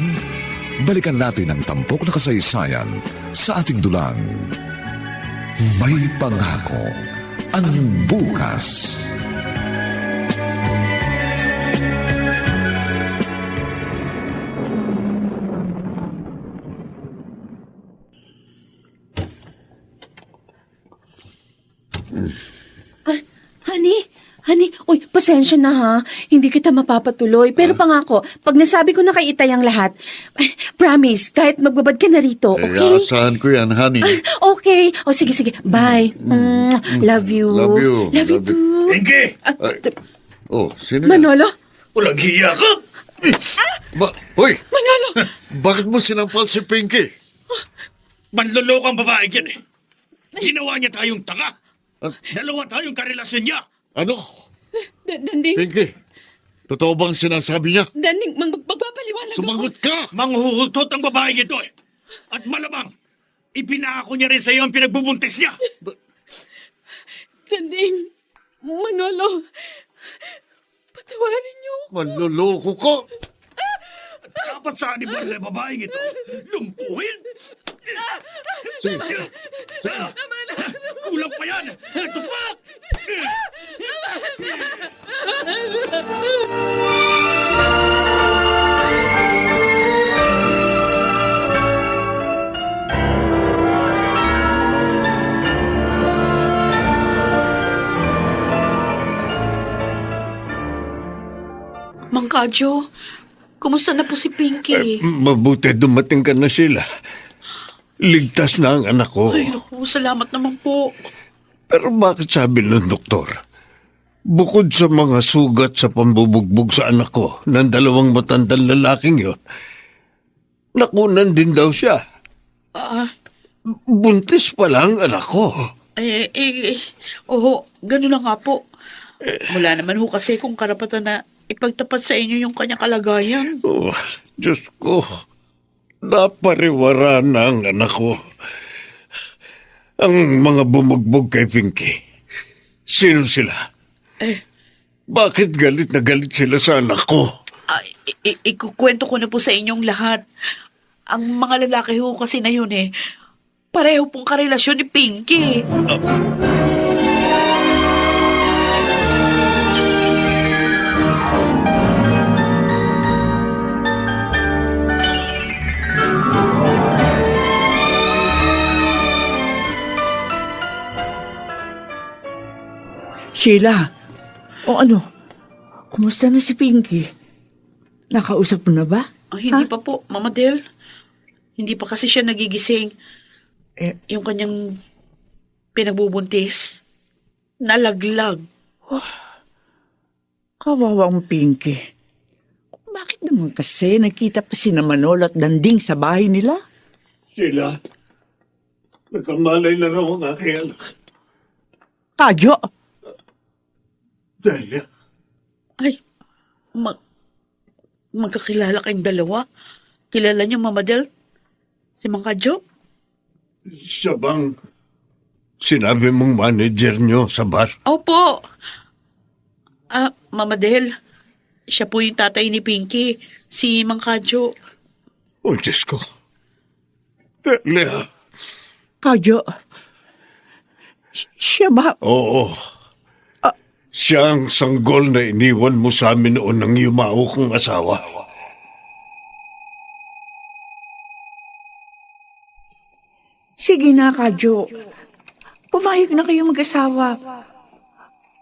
S1: balikan natin ang tampok na kasaysayan sa ating dulang. May pangako ang bukas.
S3: Honey, uy, pasensya na ha. Hindi kita mapapatuloy. Pero pangako, pag nasabi ko na kay Itay ang lahat, promise, kahit magbabad ka na rito, okay?
S7: Asahan ko yan, honey.
S3: Okay. O sige. Bye. Love you.
S7: Love you.
S3: Love you
S7: Love you.
S3: too.
S5: Pinky!
S7: Oh, sino yan?
S3: Manolo?
S5: Walang hiya ka!
S7: Hoy!
S3: Manolo!
S7: Bakit mo sinampal si Pinky?
S5: Manlolokang babae yan eh. Ginawa niya tayong tanga. Dalawa tayong karelasyon niya.
S7: Ano?
S3: Danding,
S7: Pinky, totoo bang sinasabi niya?
S3: Danding, magpapaliwanag
S7: Sumagot ka!
S5: Manghuhultot ang babae ito eh. At malamang, ipinako niya rin sa iyo ang pinagbubuntis niya.
S3: Danding, Manolo, patawarin niyo.
S7: Manloloko ko!
S5: Dapat saan mo ang babaeng ito? Lumpuhin?
S7: Sige.
S5: Kulang pa yan! Ito pa!
S2: Mang Kadyo, kumusta na po si Pinky?
S6: Mabuti dumating ka na sila. Ligtas na ang anak ko.
S2: Ay, naku, salamat naman po.
S6: Pero bakit sabi ng doktor? Bukod sa mga sugat sa pambubugbog sa anak ko ng dalawang matandang lalaking yon, nakunan din daw siya. Buntis pala ang anak ko.
S2: Gano'n na nga po. Wala naman ho kasi kung karapatan na ipagtapat sa inyo yung kanyang kalagayan.
S6: Oh, Diyos ko, napariwara na ang anak ko. Ang mga bumugbog kay Pinky, sino sila? Bakit galit na galit sila sa anak ko?
S2: Ikukwento ko na po sa inyong lahat. Ang mga lalaki ho kasi na yun pareho pong karelasyon ni Pinky.
S4: Sheila, o ano? Kumusta na si Pinky? Nakausap mo na ba?
S2: Hindi pa po, Mama Del. Hindi pa kasi siya nagigising. Yung kanyang pinagbubuntis, nalaglag.
S4: Kawawang Pinky. Kung Bakit naman kasi nakita pa si Manolo at Danding sa bahay nila?
S8: Sila, nagkamalay na raw ang aking anak.
S4: Kadyo!
S8: Delia,
S2: Ay, magkakilala kayong dalawa? Kilala niyo, Mama Del? Si Mang Kadyo?
S8: siya bang sinabi mong manager nyo sa bar?
S2: Opo. Mama Del, siya po yung tatay ni Pinky, si Mang Kadyo.
S8: Oh, Diyos ko. Delia.
S4: Kadyo! Siya ba?
S8: Oo. Siya ang sanggol na iniwan mo sa amin noon ng yumao kong asawa.
S4: Sige na, Kadyo. Pumayag na kayo mag-asawa.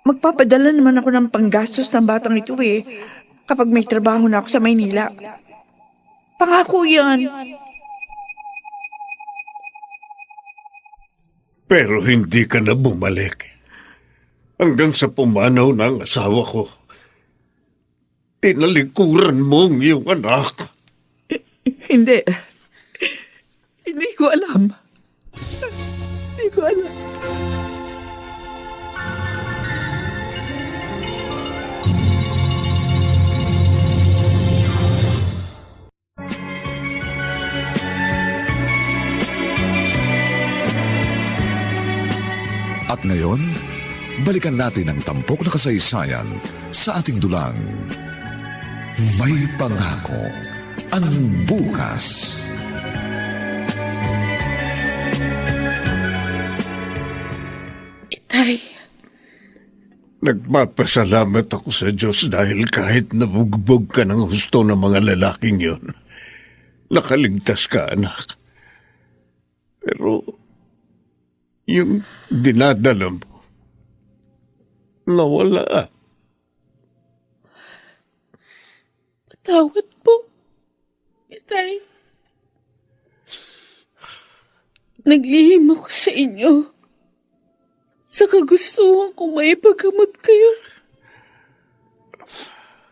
S4: Magpapadala naman ako ng panggastos ng batang ito kapag may trabaho na ako sa Maynila. Pangako yan.
S8: Pero hindi ka na bumalik. Hanggang sa pumanaw ng asawa ko. Tinalikuran mo ang iyong anak.
S4: Hindi. Hindi ko alam. Hindi ko alam.
S1: At ngayon, balikan natin ang tampok na kasaysayan sa ating dulang. May pangako ang bukas.
S3: Itay,
S8: Nagpapasalamat ako sa Diyos dahil kahit nabugbog ka ng husto ng mga lalaking yon, nakaligtas ka, anak. Pero, yung dinadala mo, nawala.
S3: patawad po. Itay. Naglihim ako sa inyo. Sa kagustuhan kong maipagamot kayo.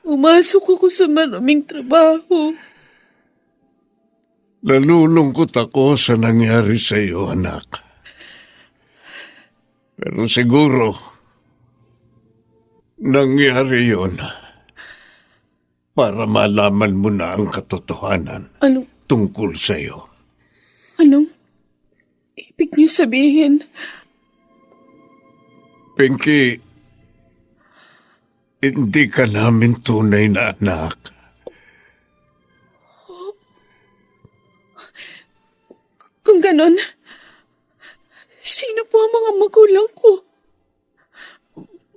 S3: Umasok ako sa maruming trabaho.
S8: Nalulungkot ako sa nangyari sa iyo, anak. Pero siguro, nangyari yon para malaman mo na ang katotohanan tungkol sa iyo.
S3: Anong ibig niyo sabihin?
S8: Pinky, hindi ka namin tunay na anak.
S3: Kung ganon, sino po ang mga magulang ko?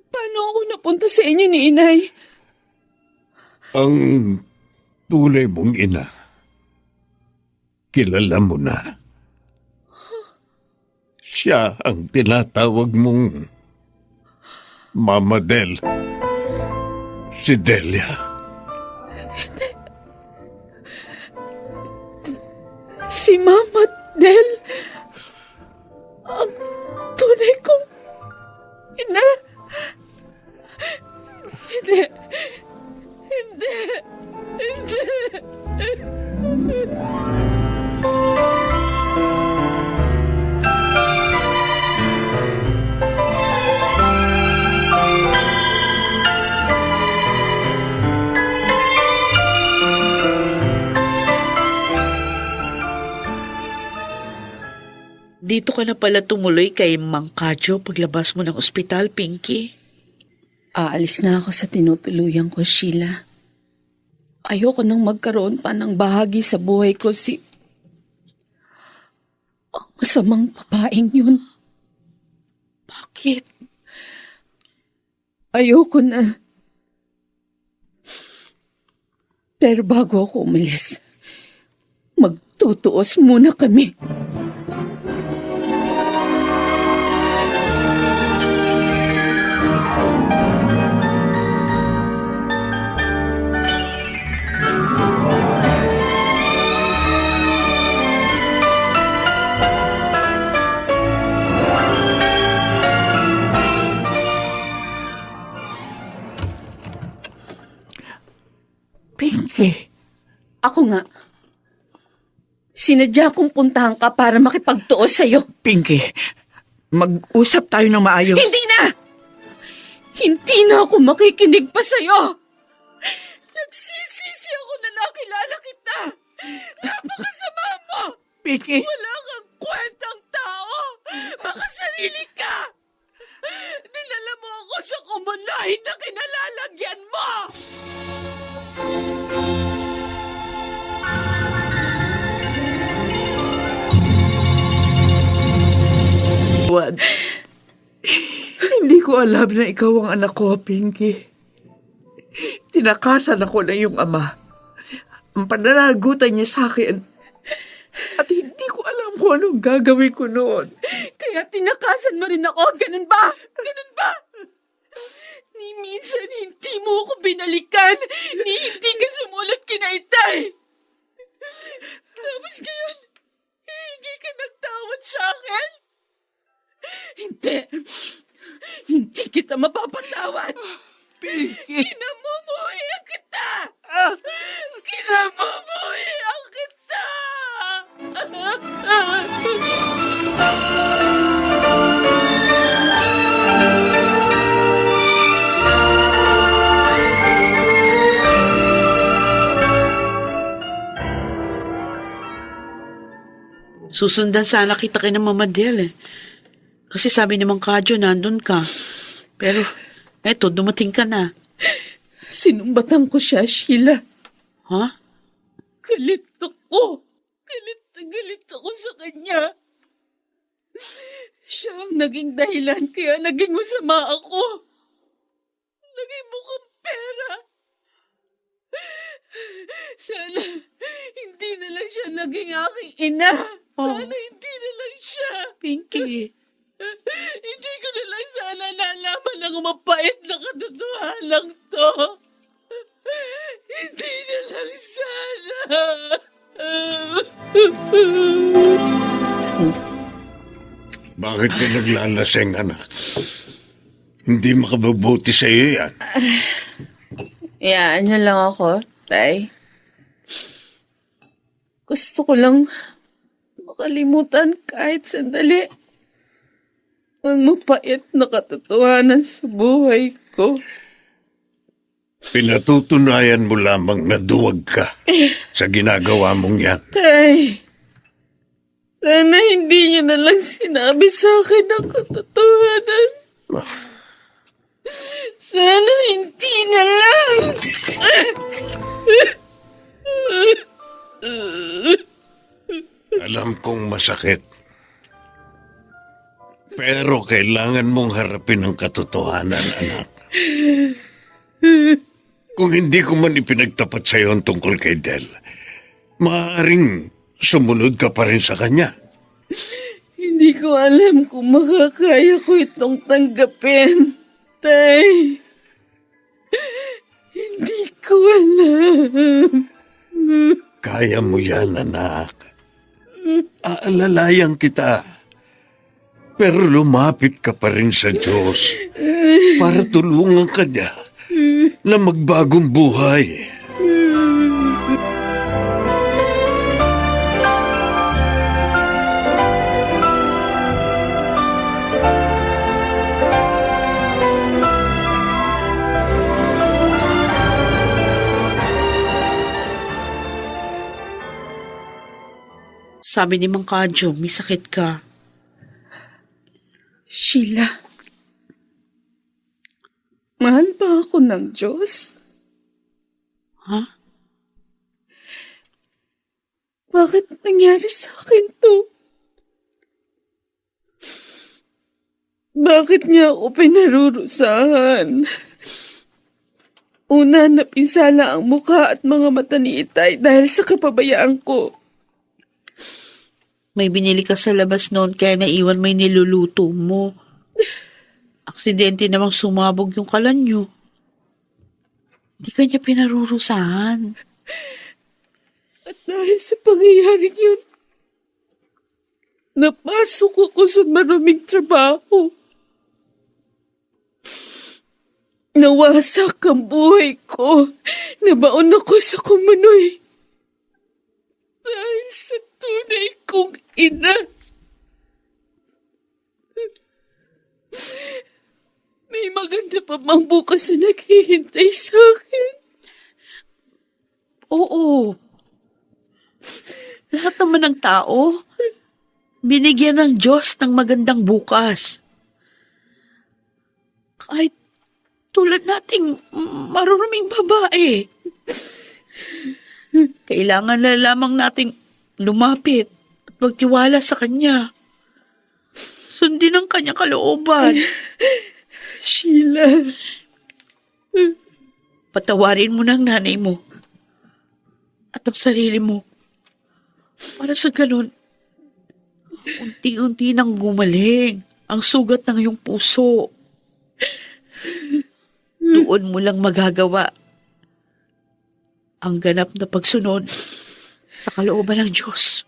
S3: Paano ako napunta sa inyo ni Inay?
S8: Ang tunay mong ina, kilala mo na. Siya ang tinatawag mong Mama Del. Si Delia.
S3: Si Mama Del? Ang tunay kong ina? Hindi. Hindi. Hindi.
S2: Dito ka na pala tumuloy kay Mang Kadyo paglabas mo ng ospital, Pinky.
S3: Aalis na ako sa tinutuluyan ko, Sheila. Ayoko nang magkaroon pa ng bahagi sa buhay ko ang masamang babaeng yun.
S2: Bakit?
S3: Ayoko na. Pero bago ako umalis, magtutuos muna kami.
S4: Pinky.
S3: Ako nga. Sinadya kong puntahan ka para makipagtuos sa'yo.
S4: Pinky, mag-usap tayo ng maayos.
S3: Hindi na! Hindi na ako makikinig pa sa'yo! Nagsisisi ako na nakilala kita! Napakasama mo!
S4: Pinky,
S3: Wala kang kwentang tao! Makasarili ka! Dinala mo ako sa kumunahin na kinalalagyan mo!
S4: Wad. Hindi ko alam na ikaw ang anak ko, Pinky. Tinakasan ako na yung ama. Ang pananagutan niya sa akin. At hindi ko alam kung anong gagawin ko noon.
S3: Kaya tinakasan mo rin ako, ganun ba? Ganun ba? Ni minsan hindi mo ako binalikan, ni hindi ka sumulat kina Itay. Tapos ngayon, hindi ka nagtawad sa akin? Hindi. Hindi kita mapapatawad. Kinamumuhian kita. Kinamumuhian kita.
S2: Susundan sana kita kay na Mama Del eh. Kasi sabi ni Mang Kadyo, nandun ka. Pero, eto, dumating ka na.
S3: Sinumbatan ko siya, Sheila.
S2: Ha?
S3: Galit ako. Galit ako sa kanya. Siya ang naging dahilan kaya naging masama ako. Naging mukhang pera. Sana hindi na lang siya naging aking ina. Sana hindi na lang siya.
S2: Pinky.
S3: Hindi ko na lang sana nalaman ang mapait na katotohanan to. Hindi na lang sana.
S8: Bakit ka naglalaseng, anak? Hindi makababuti sa iyo yan.
S3: Iyaan niyo lang ako, Tay. Gusto ko lang makalimutan kahit sandali ang mapait na katotohanan sa buhay ko.
S8: Pinatutunayan mo lamang na duwag ka sa ginagawa mong yan.
S3: Tay, sana hindi niyo na lang sinabi sa akin ang katotohanan. Sana hindi na lang.
S8: Alam kong masakit. Pero kailangan mong harapin ang katotohanan, anak. Kung hindi ko man ipinagtapat sa iyo ang tungkol kay Del, maaaring sumunod ka pa rin sa kanya.
S3: Hindi ko alam kung makakaya ko itong tanggapin, Tay. Hindi ko alam.
S8: Kaya mo yan, anak. Aalalayan kita. Pero lumapit ka pa rin sa Diyos para tulungan ka niya na magbagong buhay.
S2: Sabi ni Mang Kadyo, may sakit ka.
S3: Sheila, mahal ba ako ng Diyos?
S2: Ha?
S3: Bakit nangyari sa akin to? Bakit niya ako pinarurusahan? Una, napisala ang mukha at mga mata ni Itay dahil sa kapabayaan ko.
S2: May binili ka sa labas noon kaya naiwan may niluluto mo. Aksidente namang sumabog yung kalan nyo. Di ka niya pinarurusahan.
S3: At dahil sa pangyayaring yun, napasok ako sa maruming trabaho. Nawasak ang buhay ko. Nabaon ako sa kumunoy. Dahil sa tunay kong ina. May maganda pa bang bukas na naghihintay sa akin?
S2: Oo. Lahat naman ng tao, binigyan ng Diyos ng magandang bukas. Kahit tulad nating marunuming babae. Kailangan na lamang nating lumapit at magtiwala sa Kanya. Sundin ang Kanyang kalooban.
S3: Sheila,
S2: Patawarin mo ng nanay mo at ang sarili mo. Para sa ganun, unti-unti nang gumaling ang sugat ng iyong puso. Doon mo lang magagawa ang ganap na pagsunod sa kalooban ng Diyos.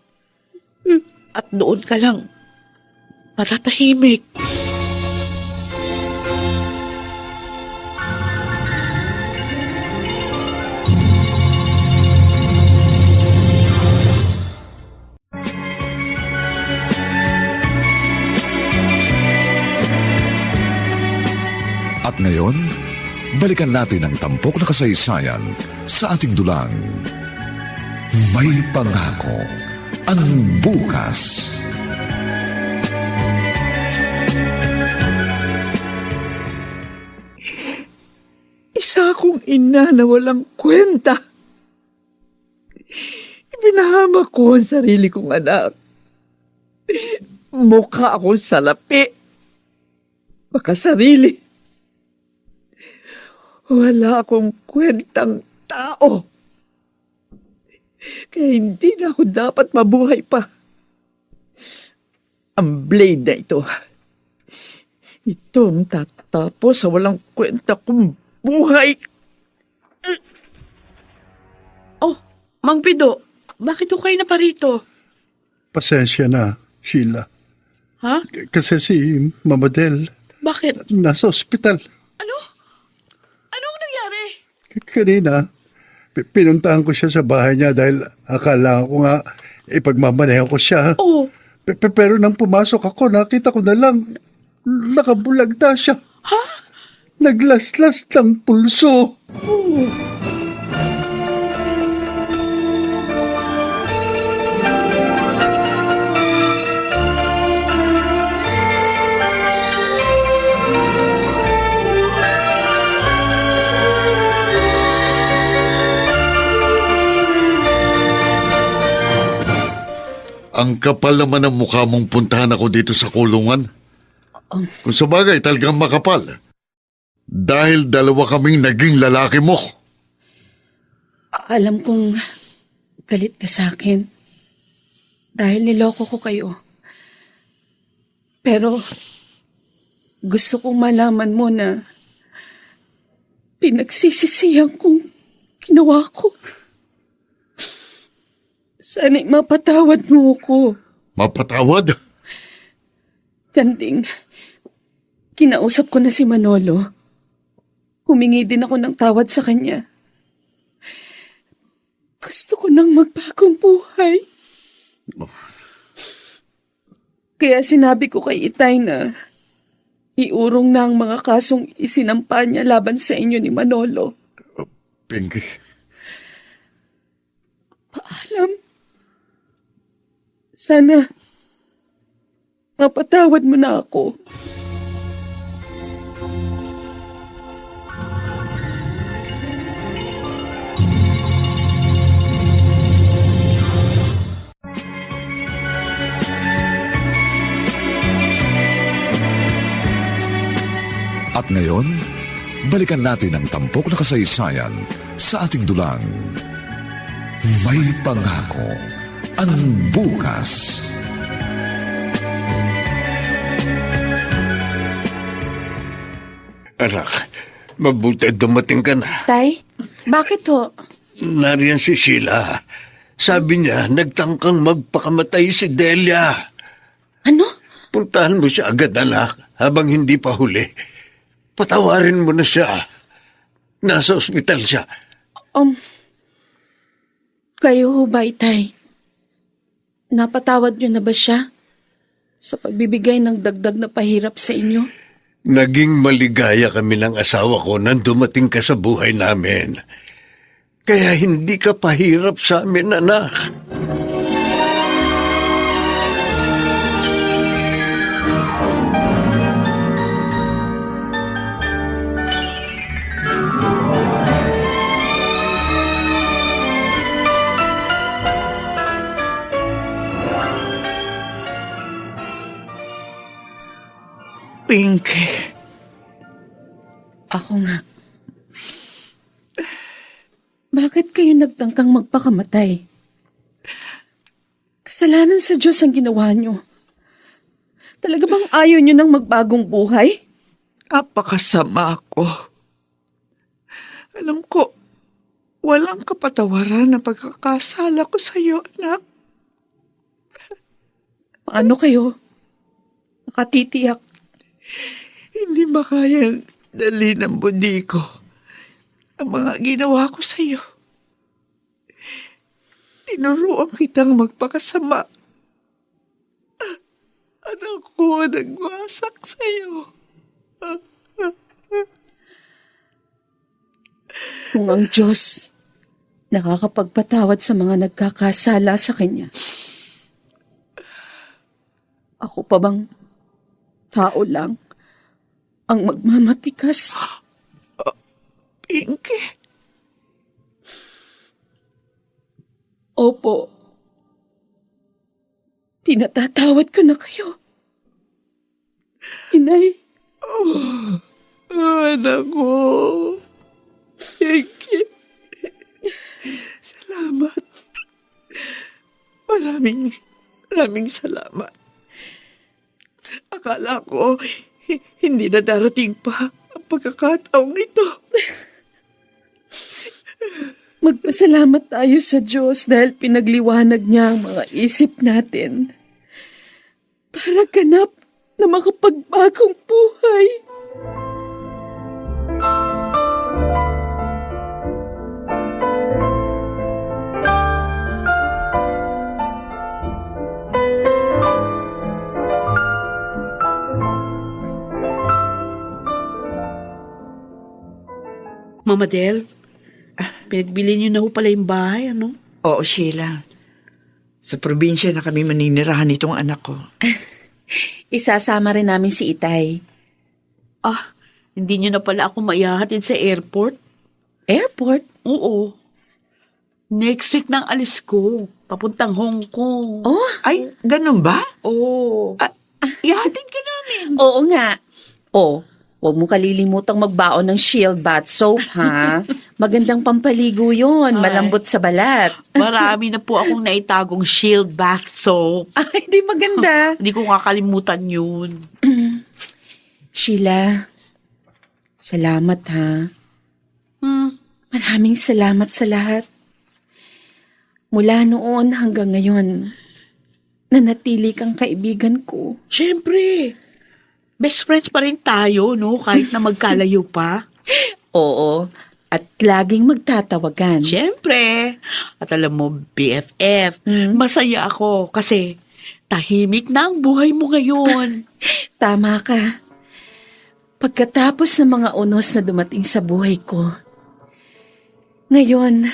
S2: At doon ka lang matatahimik.
S1: At ngayon, balikan natin ang tampok na kasaysayan sa ating dulang. May pangako ang bukas.
S4: Isa akong ina na walang kwenta. Ibinahama ko ang sarili kong anak. Mukha akong salapi. Makasarili. Wala akong kwentang tao. Kaya hindi na ako dapat mabuhay pa. Ang blade na ito. Itong tatapos sa walang kwenta kong buhay.
S2: Oh, Mang Pido, bakit ho kayo na parito?
S8: Pasensya na, Sheila.
S2: Ha?
S8: Kasi si Mama Del
S2: Bakit?
S8: nasa ospital.
S2: Ano? Anong nangyari?
S8: Kanina, pinuntahan ko siya sa bahay niya dahil akala ko nga ipagmamaneho ko siya.
S2: Oh,
S8: Pero nang pumasok ako, nakita ko na lang nakabulag na siya.
S2: ha?
S8: Naglaslas ng pulso.
S7: Ang kapal naman ng mukha mong puntahan ako dito sa kulungan. Kung sa bagay, talagang makapal. Dahil dalawa kaming naging lalaki mo.
S3: alam kong galit ka sa akin. Dahil niloko ko kayo. Pero gusto kong malaman mo na pinagsisisihan kong ginawa ko. Sana'y mapatawad mo ko.
S7: Mapatawad?
S3: Kanding, kinausap ko na si Manolo. Humingi din ako ng tawad sa kanya. Gusto ko nang magbagong buhay. Kaya sinabi ko kay Itay na iurong na ang mga kasong isinampa niya laban sa inyo ni Manolo.
S7: Pinky,
S3: Paalam. Sana mapatawad mo na ako.
S1: At ngayon, balikan natin ang tampok na kasaysayan sa ating dulang. May pangako ang bukas.
S6: Anak, mabuti dumating ka na.
S3: Tay, bakit ho?
S6: Nariyan si Sheila. Sabi niya, nagtangkang magpakamatay si Delia.
S3: Ano?
S6: Puntahan mo siya agad, anak, habang hindi pa huli. Patawarin mo na siya. Nasa ospital siya.
S3: Kayo ho ba, Itay? Napatawad niyo na ba siya sa pagbibigay ng dagdag na pahirap sa inyo?
S6: Naging maligaya kami ng asawa ko nang dumating ka sa buhay namin. Kaya hindi ka pahirap sa amin, anak.
S4: Pinky.
S3: Ako nga. Bakit kayo nagtangkang magpakamatay? Kasalanan sa Diyos ang ginawa niyo. Talaga bang ayaw niyo ng magbagong buhay?
S4: Napakasama ako. Alam ko, walang kapatawaran na pagkakasala ko sa iyo, anak.
S3: Paano kayo makatitiyak?
S4: Hindi makayang dali ng budi ko ang mga ginawa ko sa iyo. Tinuruan kitang magpakasama. At ako nagwasak sa iyo.
S3: Kung ang Diyos nakakapagpatawad sa mga nagkakasala sa Kanya, ako pa bang tao lang ang magmamatikas?
S4: Pinky.
S3: Opo. Tinatatawad ko na kayo. Inay.
S4: Anak ko. Pinky. Salamat. Maraming salamat. Akala ko, hindi na darating pa ang pagkakataong ito.
S3: Magpasalamat tayo sa Diyos dahil pinagliwanag niya ang mga isip natin para ganap na makapagbagong buhay.
S2: Mama Del, pinagbili niyo na ho pala yung bahay, ano?
S4: Oo, Sheila. Sa probinsya na kami maninirahan nitong anak ko.
S3: Isasama rin namin si Itay.
S2: Ah, hindi niyo na pala ako maihahatid sa airport?
S3: Airport?
S2: Oo. Next week nang alis ko, papuntang Hong Kong.
S3: Oh,
S4: Ay, ganun ba?
S2: Oo.
S4: Ihatid ka namin.
S3: oo nga. Oh, huwag mo kalilimutang magbaon ng Shield Bath Soap, ha? Magandang pampaligo yun.
S2: Ay.
S3: Malambot sa balat.
S2: Marami na po akong naitagong Shield Bath Soap.
S3: Ay, di maganda.
S2: Hindi ko kakalimutan yun.
S3: Sheila, salamat, ha? Maraming salamat sa lahat. Mula noon hanggang ngayon, nanatili kang kaibigan ko.
S2: Siyempre, best friends pa rin tayo, no? Kahit na magkalayo pa.
S3: Oo, at laging magtatawagan.
S2: Siyempre. At alam mo, BFF, masaya ako kasi tahimik na ang buhay mo ngayon.
S3: Tama ka. Pagkatapos ng mga unos na dumating sa buhay ko, ngayon,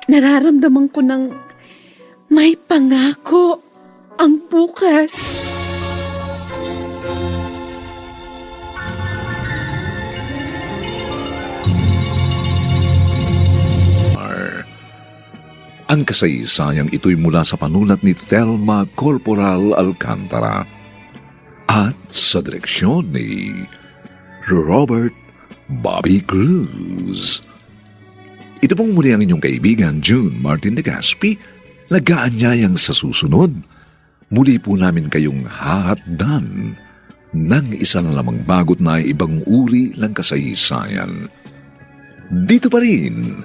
S3: nararamdaman ko ng may pangako ang bukas.
S1: Ang kasaysayang ito'y mula sa panulat ni Thelma Corporal Alcantara at sa direksyon ni Robert Bobby Cruz. Ito pong muli ang inyong kaibigan, June Martin de Gaspi, nag-aanyayang sa susunod. Muli po namin kayong hahatdan ng isa na lamang bagot na ibang uri ng kasaysayan. Dito pa rin,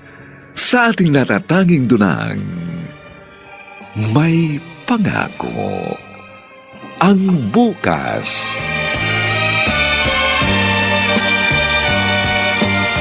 S1: sa ating natatanging dunang, may pangako ang bukas.